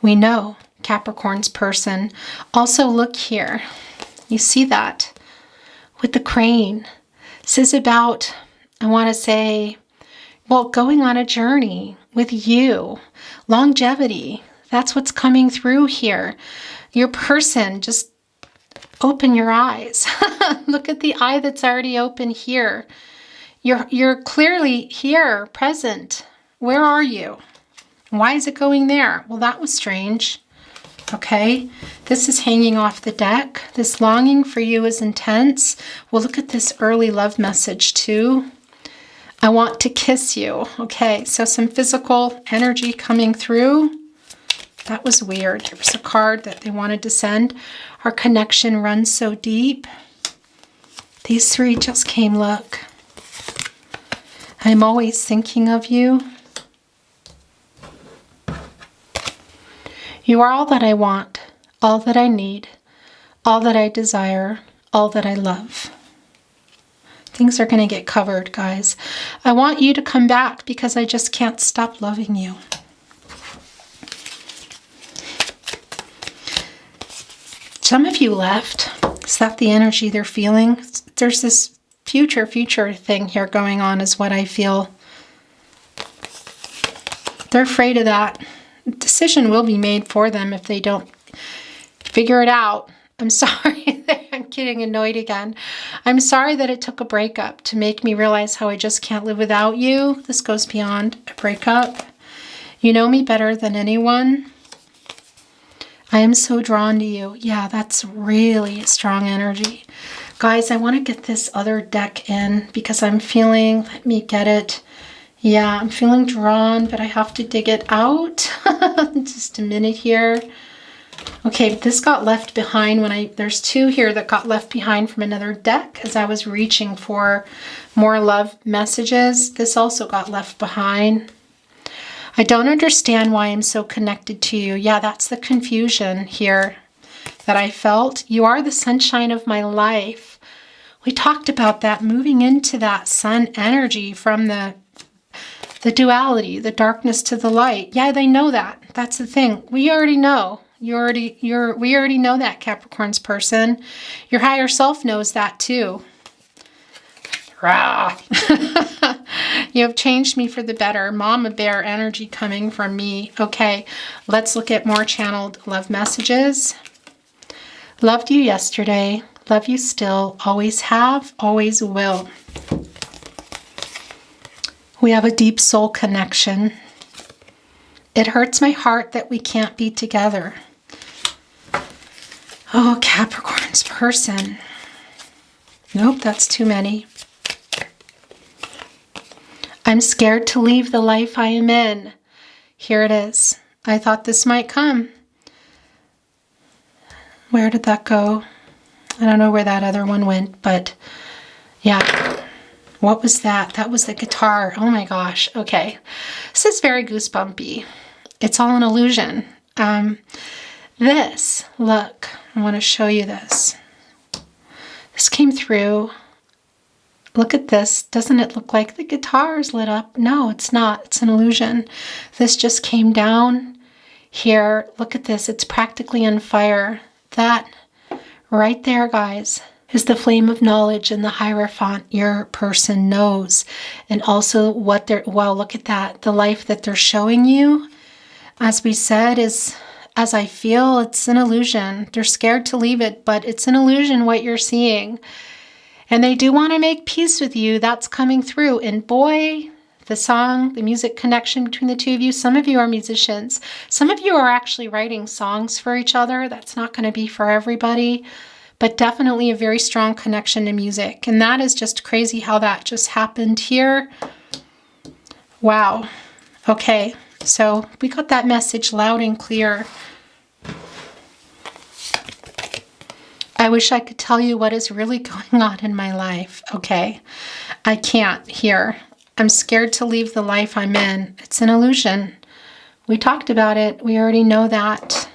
We know Capricorn's person. Also, look here. You see that with the crane. This is about, I want to say, well, going on a journey with you. Longevity. That's what's coming through here. Your person, just open your eyes. Look at the eye that's already open here. You're clearly here, present. Where are you? Why is it going there? Well, that was strange. Okay, this is hanging off the deck. This longing for you is intense. We'll look at this early love message too. I want to kiss you. Okay, so some physical energy coming through. That was weird. There was a card that they wanted to send. Our connection runs so deep. These three just came, look. I'm always thinking of you. You are all that I want, all that I need, all that I desire, all that I love. Things are going to get covered, guys. I want you to come back because I just can't stop loving you. Some of you left. Is that the energy they're feeling? There's this future thing here going on is what I feel. They're afraid of that. Decision will be made for them if they don't figure it out. I'm sorry. I'm getting annoyed again. I'm sorry that it took a breakup to make me realize how I just can't live without you. This goes beyond a breakup. You know me better than anyone. I am so drawn to you. Yeah, that's really strong energy. Guys, I want to get this other deck in because I'm feeling, let me get it. Yeah, I'm feeling drawn, but I have to dig it out. Just a minute here. Okay, this got left behind when there's two here that got left behind from another deck as I was reaching for more love messages. This also got left behind. I don't understand why I'm so connected to you. Yeah, that's the confusion here that I felt. You are the sunshine of my life. We talked about that, moving into that sun energy from the duality, the darkness to the light. Yeah, they know that. That's the thing. We already know. We already know that, Capricorn's person. Your higher self knows that too. Rah. You have changed me for the better. Mama bear energy coming from me. Okay, let's look at more channeled love messages. Loved you yesterday. Love you still. Always have. Always will. We have a deep soul connection. It hurts my heart that we can't be together. Oh, Capricorn's person. Nope, that's too many. I'm scared to leave the life I am in. Here it is. I thought this might come. Where did that go? I don't know where that other one went, but yeah. What was that? That was the guitar. Oh my gosh. Okay. This is very goosebumpy. It's all an illusion. This, look, I want to show you this. This came through. Look at this. Doesn't it look like the guitar is lit up? No, it's not. It's an illusion. This just came down here. Look at this. It's practically on fire. That right there, guys, is the flame of knowledge and the Hierophant your person knows. And also what they're, wow, look at that. The life that they're showing you, as we said, is, as I feel, it's an illusion. They're scared to leave it, but it's an illusion what you're seeing. And they do want to make peace with you. That's coming through. And boy, the song, the music connection between the two of you. Some of you are musicians. Some of you are actually writing songs for each other. That's not going to be for everybody, but definitely a very strong connection to music. And that is just crazy how that just happened here. Wow. Okay. So we got that message loud and clear. I wish I could tell you what is really going on in my life. Okay. I can't here. I'm scared to leave the life I'm in. It's an illusion. We talked about it. We already know that.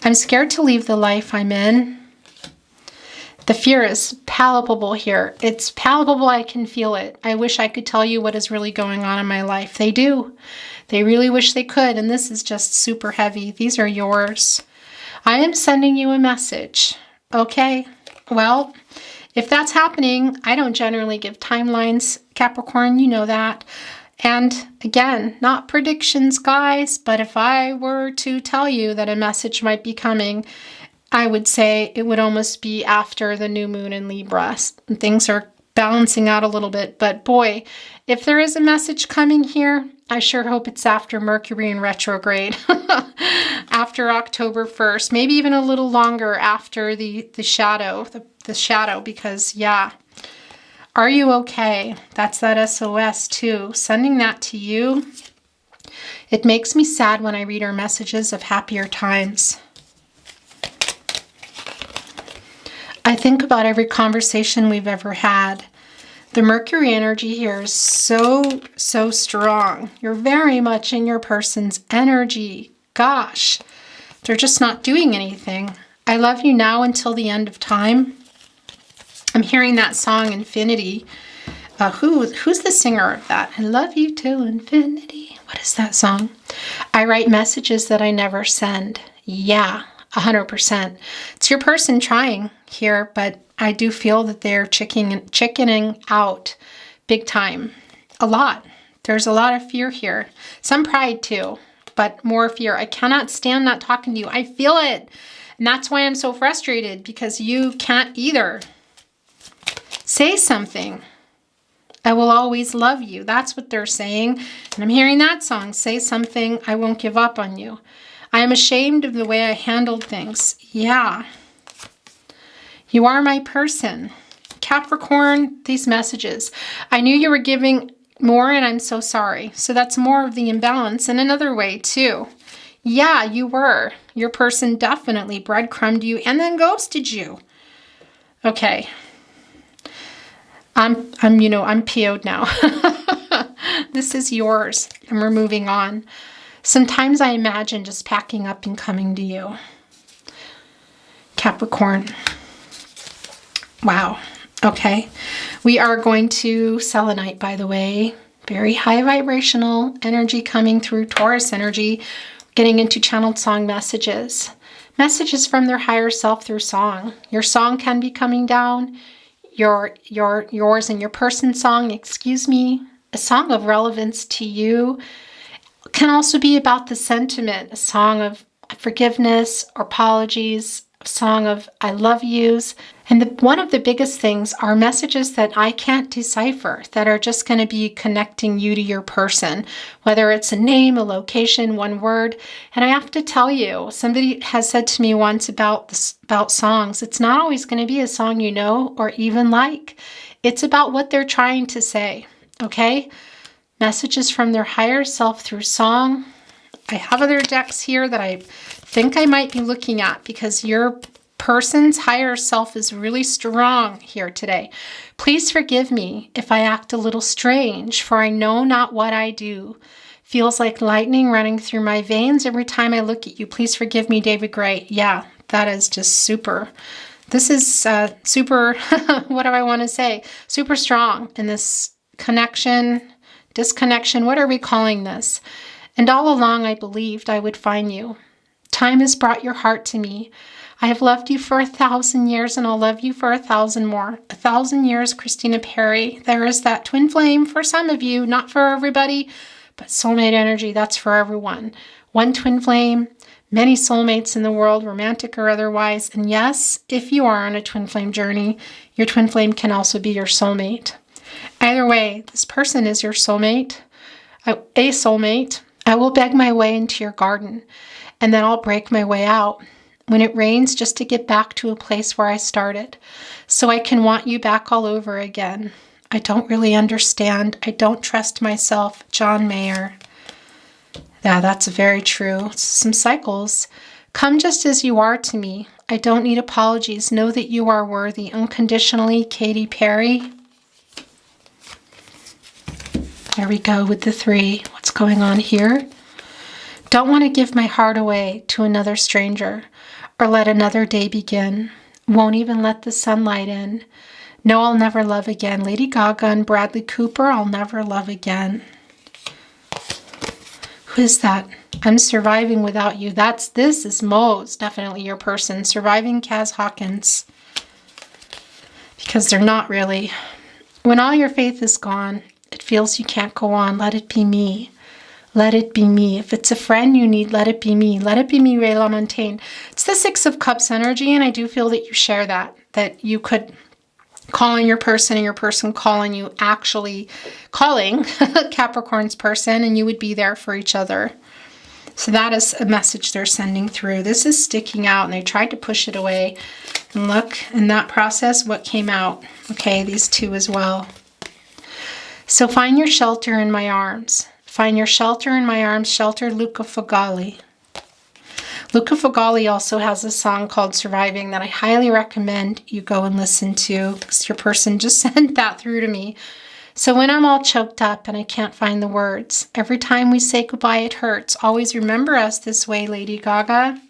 I'm scared to leave the life I'm in. The fear is palpable here. It's palpable. I can feel it. I wish I could tell you what is really going on in my life. They do. They really wish they could. And this is just super heavy. These are yours. I am sending you a message. Okay. Well, if that's happening, I don't generally give timelines, Capricorn, you know that. And again, not predictions, guys, but if I were to tell you that a message might be coming, I would say it would almost be after the new moon in Libra. Things are balancing out a little bit, but boy, if there is a message coming here, I sure hope it's after Mercury in retrograde, after October 1st, maybe even a little longer after the shadow, the shadow, because yeah. Are you okay? That's that SOS too. Sending that to you. It makes me sad when I read our messages of happier times. I think about every conversation we've ever had. The Mercury energy here is so, so strong. You're very much in your person's energy. Gosh, they're just not doing anything. I love you now until the end of time. I'm hearing that song, Infinity. Who's the singer of that? I love you till infinity. What is that song? I write messages that I never send. Yeah, 100%. It's your person trying here, but I do feel that they're chickening out big time. A lot. There's a lot of fear here. Some pride too, but more fear. I cannot stand not talking to you. I feel it. And that's why I'm so frustrated, because you can't either. Say something. I will always love you. That's what they're saying. And I'm hearing that song. Say something. I won't give up on you. I am ashamed of the way I handled things. Yeah. You are my person. Capricorn, these messages. I knew you were giving more and I'm so sorry. So that's more of the imbalance in another way too. Yeah, you were. Your person definitely breadcrumbed you and then ghosted you. Okay. I'm PO'd now. This is yours, and we're moving on. Sometimes I imagine just packing up and coming to you. Capricorn. Wow. Okay. We are going to selenite, by the way. Very high vibrational energy coming through, Taurus energy, getting into channeled song messages. Messages from their higher self through song. Your song can be coming down. Yours and your person's song, a song of relevance to you, can also be about the sentiment, a song of forgiveness or apologies, a song of I love yous. And one of the biggest things are messages that I can't decipher, that are just going to be connecting you to your person, whether it's a name, a location, one word. And I have to tell you, somebody has said to me once about songs, it's not always going to be a song you know or even like. It's about what they're trying to say, okay? Messages from their higher self through song. I have other decks here that I think I might be looking at because your person's higher self is really strong here today. Please forgive me if I act a little strange, for I know not what I do. Feels like lightning running through my veins every time I look at you. Please forgive me, David Gray. Yeah, that is just super. This is super, what do I want to say? Super strong in this connection, disconnection. What are we calling this? And all along I believed I would find you. Time has brought your heart to me. I have loved you for 1,000 years and I'll love you for 1,000 more. 1,000 years, Christina Perry. There is that twin flame for some of you, not for everybody, but soulmate energy, that's for everyone. One twin flame, many soulmates in the world, romantic or otherwise. And yes, if you are on a twin flame journey, your twin flame can also be your soulmate. Either way, this person is your soulmate, a soulmate. I will beg my way into your garden and then I'll break my way out when it rains just to get back to a place where I started so I can want you back all over again. I don't really understand. I don't trust myself. John Mayer. Yeah, that's very true. Some cycles. Come just as you are to me. I don't need apologies. Know that you are worthy. Unconditionally, Katy Perry. There we go with the 3. What's going on here? Don't want to give my heart away to another stranger or let another day begin. Won't even let the sunlight in. No, I'll never love again. Lady Gaga and Bradley Cooper, I'll never love again. Who is that? I'm surviving without you. This is most definitely your person. Surviving Kaz Hawkins. Because they're not really. When all your faith is gone, it feels you can't go on. Let it be me. Let it be me. If it's a friend you need, let it be me. Let it be me, Ray LaMontagne. It's the 6 of Cups energy, and I do feel that you share that you could call on your person and your person calling you, actually calling Capricorn's person, and you would be there for each other. So that is a message they're sending through. This is sticking out, and they tried to push it away. And look, in that process, what came out. Okay, these 2 as well. So find your shelter in my arms. Find your shelter in my arms, shelter Luca Fagali. Luca Fagali also has a song called Surviving that I highly recommend you go and listen to because your person just sent that through to me. So when I'm all choked up and I can't find the words, every time we say goodbye it hurts. Always remember us this way, Lady Gaga.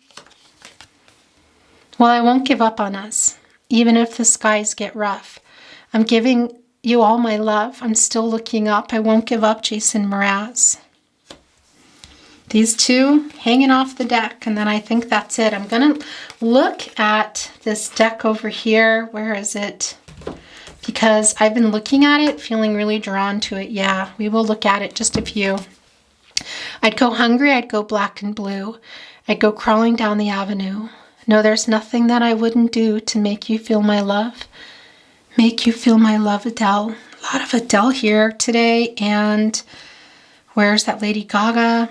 Well, I won't give up on us, even if the skies get rough. I'm giving you all my love. I'm still looking up. I won't give up, Jason Mraz. These 2 hanging off the deck, and then I think that's it. I'm going to look at this deck over here. Where is it? Because I've been looking at it, feeling really drawn to it. Yeah, we will look at it, just a few. I'd go hungry. I'd go black and blue. I'd go crawling down the avenue. No, there's nothing that I wouldn't do to make you feel my love. Make you feel my love, Adele. A lot of Adele here today. And where's that Lady Gaga?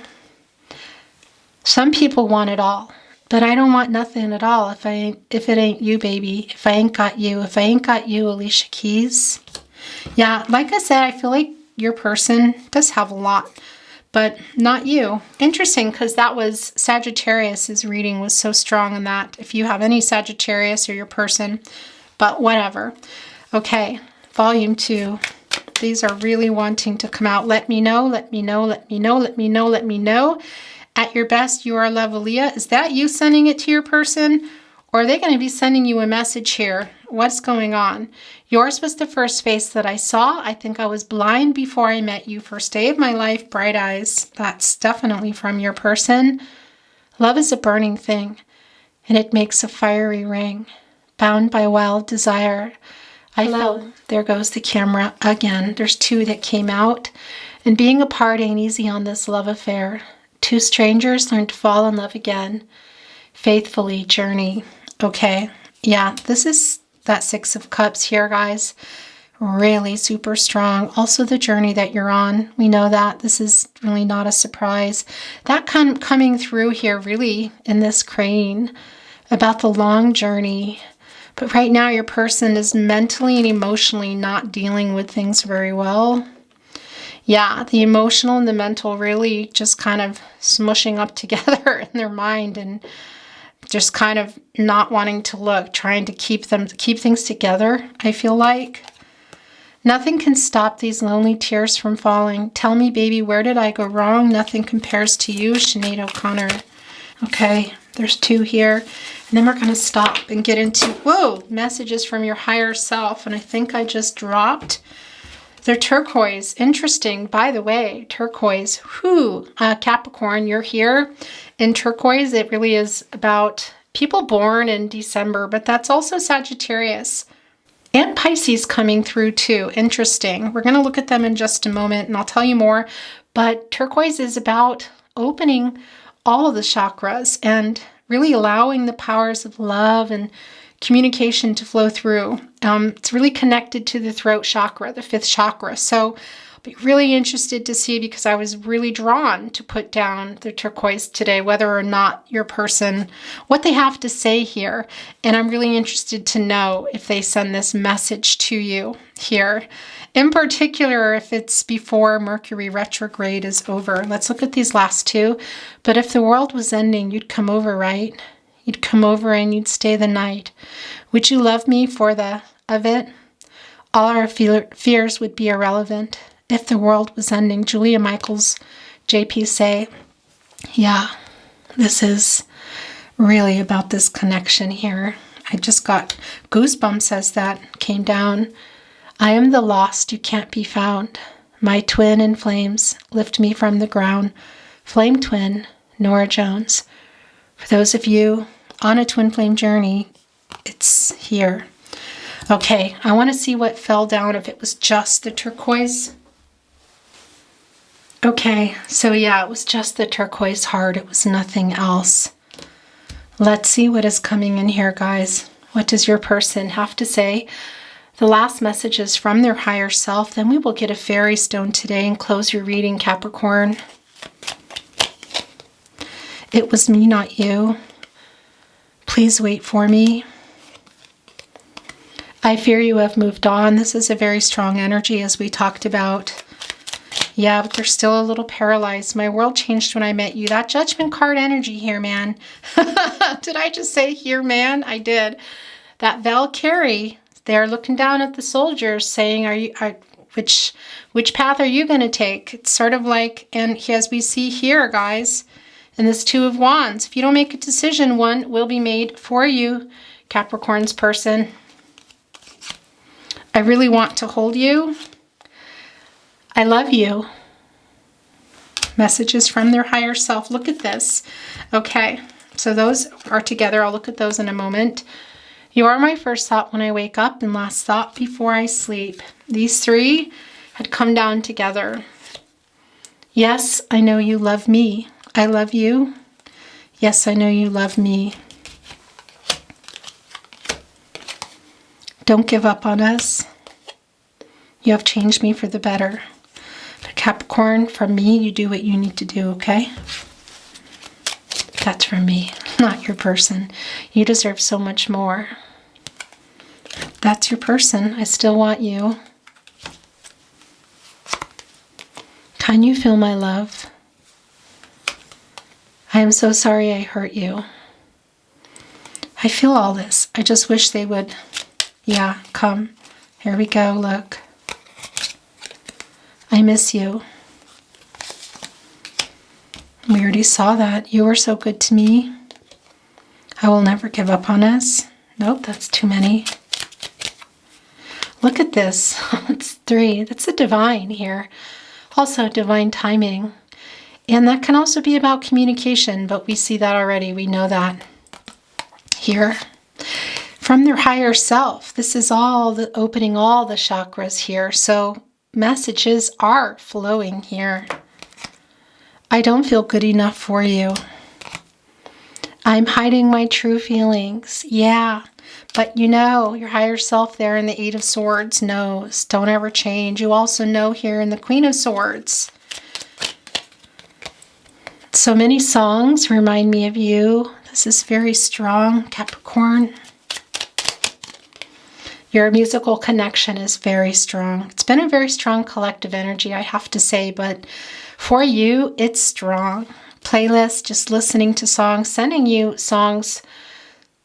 Some people want it all, but I don't want nothing at all if it ain't you, baby. If I ain't got you. If I ain't got you, Alicia Keys. Yeah, like I said, I feel like your person does have a lot, but not you. Interesting, because that was Sagittarius's reading was so strong in that. If you have any Sagittarius or your person, but whatever. Okay, volume 2. These are really wanting to come out. Let me know, let me know, let me know, let me know, let me know. At your best, you are Levelia. Is that you sending it to your person? Or are they going to be sending you a message here? What's going on? Yours was the first face that I saw. I think I was blind before I met you. First day of my life, bright eyes. That's definitely from your person. Love is a burning thing, and it makes a fiery ring. Bound by wild desire. I felt, there goes the camera again. There's 2 that came out. And being apart ain't easy on this love affair. 2 strangers learn to fall in love again. Faithfully journey. Okay. Yeah, this is that 6 of Cups here, guys. Really super strong. Also the journey that you're on. We know that. This is really not a surprise. That coming through here really in this crane about the long journey. But right now your person is mentally and emotionally not dealing with things very well. Yeah, the emotional and the mental really just kind of smushing up together in their mind and just kind of not wanting to look, trying to keep things together, I feel like. Nothing can stop these lonely tears from falling. Tell me, baby, where did I go wrong? Nothing compares to you, Sinead O'Connor. Okay, there's 2 here. And then we're going to stop and get into, whoa, messages from your higher self. And I think I just dropped. They're turquoise. Interesting. By the way, turquoise. Whew. Capricorn, you're here. In turquoise, it really is about people born in December, but that's also Sagittarius. And Pisces coming through too. Interesting. We're going to look at them in just a moment and I'll tell you more. But turquoise is about opening all of the chakras and really allowing the powers of love and communication to flow through. It's really connected to the throat chakra, the 5th chakra. So I'll be really interested to see, because I was really drawn to put down the turquoise today, whether or not your person, what they have to say here. And I'm really interested to know if they send this message to you here. In particular, if it's before Mercury retrograde is over. Let's look at these last 2. But if the world was ending, you'd come over, right? You'd come over and you'd stay the night. Would you love me for the of it? All our fears would be irrelevant. If the world was ending, Julia Michaels, JP say, yeah, this is really about this connection here. I just got goosebumps as that came down. I am the lost, you can't be found. My twin in flames, lift me from the ground. Flame twin, Nora Jones. For those of you on a twin flame journey, it's here. Okay, I want to see what fell down, if it was just the turquoise. Okay, so yeah, it was just the turquoise heart. It was nothing else. Let's see what is coming in here, guys. What does your person have to say? The last message is from their higher self. Then we will get a fairy stone today and close your reading, Capricorn. It was me, not you. Please wait for me. I fear you have moved on. This is a very strong energy, as we talked about. Yeah, but they're still a little paralyzed. My world changed when I met you. That judgment card energy here, man. Did I just say here, man? I did. That Valkyrie, they're looking down at the soldiers saying, which path are you going to take? It's sort of like, and as we see here, guys, in this 2 of Wands, if you don't make a decision, one will be made for you, Capricorn's person. I really want to hold you. I love you. Messages from their higher self. Look at this. Okay, so those are together. I'll look at those in a moment. You are my first thought when I wake up and last thought before I sleep. These 3 had come down together. Yes, I know you love me. I love you. Yes, I know you love me. Don't give up on us. You have changed me for the better. But Capricorn, from me, you do what you need to do, okay? That's from me, not your person. You deserve so much more. That's your person. I still want you. Can you feel my love? I am so sorry I hurt you. I feel all this. I just wish they would, yeah, come. Here we go, look. I miss you. We already saw that. You were so good to me. I will never give up on us. Nope, that's too many. Look at this. It's 3. That's a divine here. Also divine timing. And that can also be about communication, but we see that already. We know that here. From their higher self. This is all the opening all the chakras here. So messages are flowing here. I don't feel good enough for you. I'm hiding my true feelings. Yeah, but you know, your higher self there in the 8 of Swords knows. Don't ever change. You also know here in the Queen of Swords. So many songs remind me of you. This is very strong, Capricorn. Your musical connection is very strong. It's been a very strong collective energy, I have to say, but for you, it's strong. Playlist, just listening to songs, sending you songs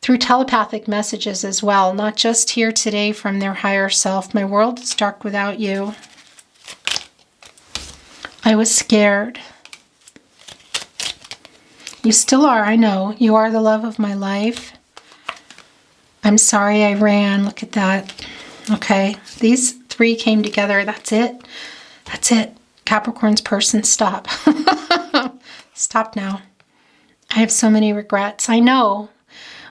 through telepathic messages as well, not just here today from their higher self. My world is dark without you. I was scared. You still are, I know. You are the love of my life. I'm sorry I ran. Look at that. Okay, these 3 came together. That's it. That's it. Capricorn's person, stop. Stop now. I have so many regrets. I know.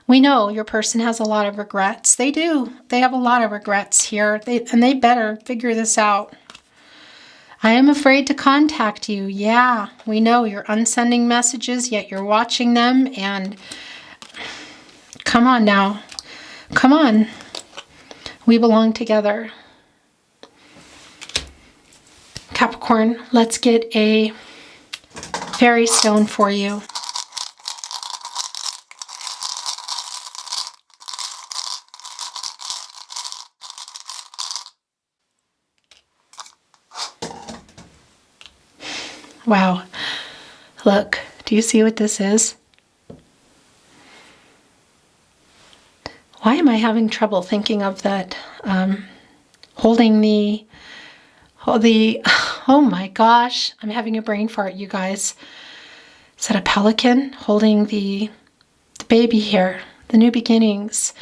We know your person has a lot of regrets. They do. They have a lot of regrets here. They better figure this out. I am afraid to contact you. Yeah, we know you're unsending messages, yet you're watching them. And come on now. Come on. We belong together. Capricorn, let's get a fairy stone for you. Wow. Look, do you see what this is? Why am I having trouble thinking of that? Holding the, oh my gosh, I'm having a brain fart, you guys. Is that a pelican holding the baby here? The new beginnings,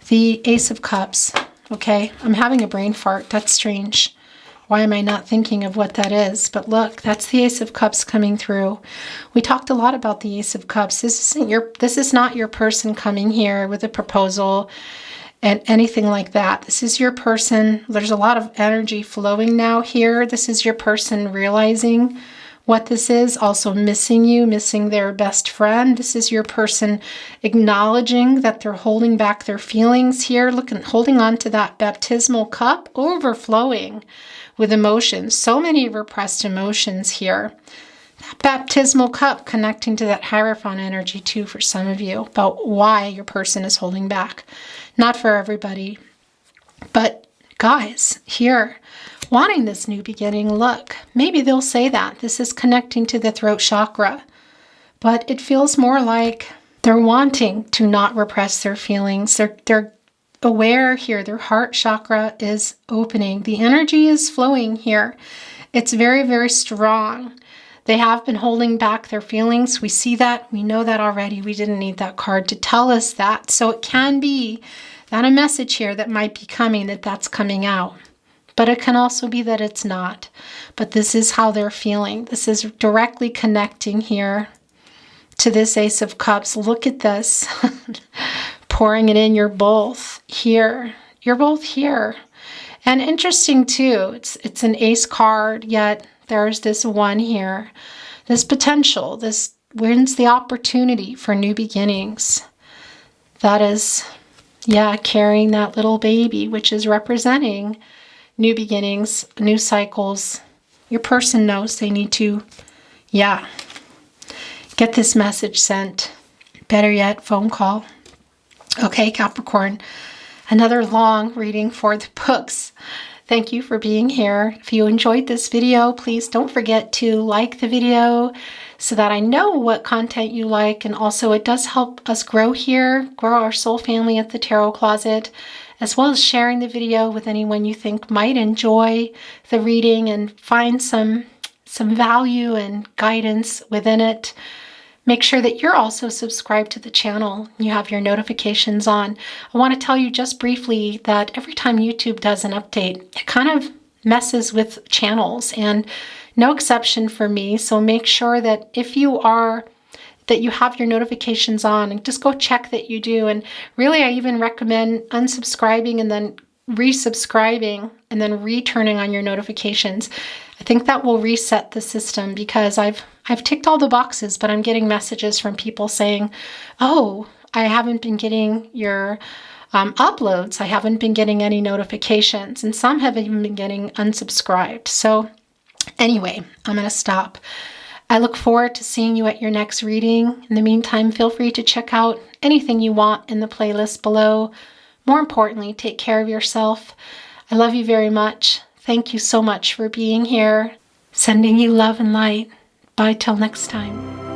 the Ace of Cups. Okay, I'm having a brain fart. That's strange. Why am I not thinking of what that is? But look, that's the Ace of Cups coming through. We talked a lot about the Ace of Cups. This is not your person coming here with a proposal and anything like that. This is your person. There's a lot of energy flowing now here. This is your person realizing what this is, also missing you, missing their best friend. This is your person acknowledging that they're holding back their feelings here, holding on to that baptismal cup, overflowing with emotions. So many repressed emotions here. That baptismal cup connecting to that Hierophant energy too for some of you, about why your person is holding back. Not for everybody. But guys, here, wanting this new beginning, look, maybe they'll say that. This is connecting to the throat chakra. But it feels more like they're wanting to not repress their feelings. They're aware here. Their heart chakra is opening. The energy is flowing here. It's very, very strong. They have been holding back their feelings. We see that. We know that already. We didn't need that card to tell us that. So it can be that a message here that might be coming, that's coming out. But it can also be that it's not. But this is how they're feeling. This is directly connecting here to this Ace of Cups. Look at this. Pouring it in. You're both here. You're both here. And interesting too, it's an ace card, yet there's this one here. This potential, this wins the opportunity for new beginnings. That is, yeah, carrying that little baby, which is representing new beginnings, new cycles. Your person knows they need to, yeah, get this message sent. Better yet, phone call. Okay, Capricorn, another long reading for the books. Thank you for being here. If you enjoyed this video, please don't forget to like the video so that I know what content you like. And also it does help us grow here, grow our soul family at the Tarot Closet, as well as sharing the video with anyone you think might enjoy the reading and find some value and guidance within it. Make sure that you're also subscribed to the channel. You have your notifications on. I want to tell you just briefly that every time YouTube does an update, it kind of messes with channels, and no exception for me. So make sure that if you have your notifications on, and just go check that you do. And really, I even recommend unsubscribing and then resubscribing and then returning on your notifications. I think that will reset the system, because I've ticked all the boxes, but I'm getting messages from people saying, oh, I haven't been getting your uploads. I haven't been getting any notifications, and some have even been getting unsubscribed. So anyway, I'm going to stop. I look forward to seeing you at your next reading. In the meantime, feel free to check out anything you want in the playlist below. More importantly, take care of yourself. I love you very much. Thank you so much for being here. Sending you love and light. Bye till next time.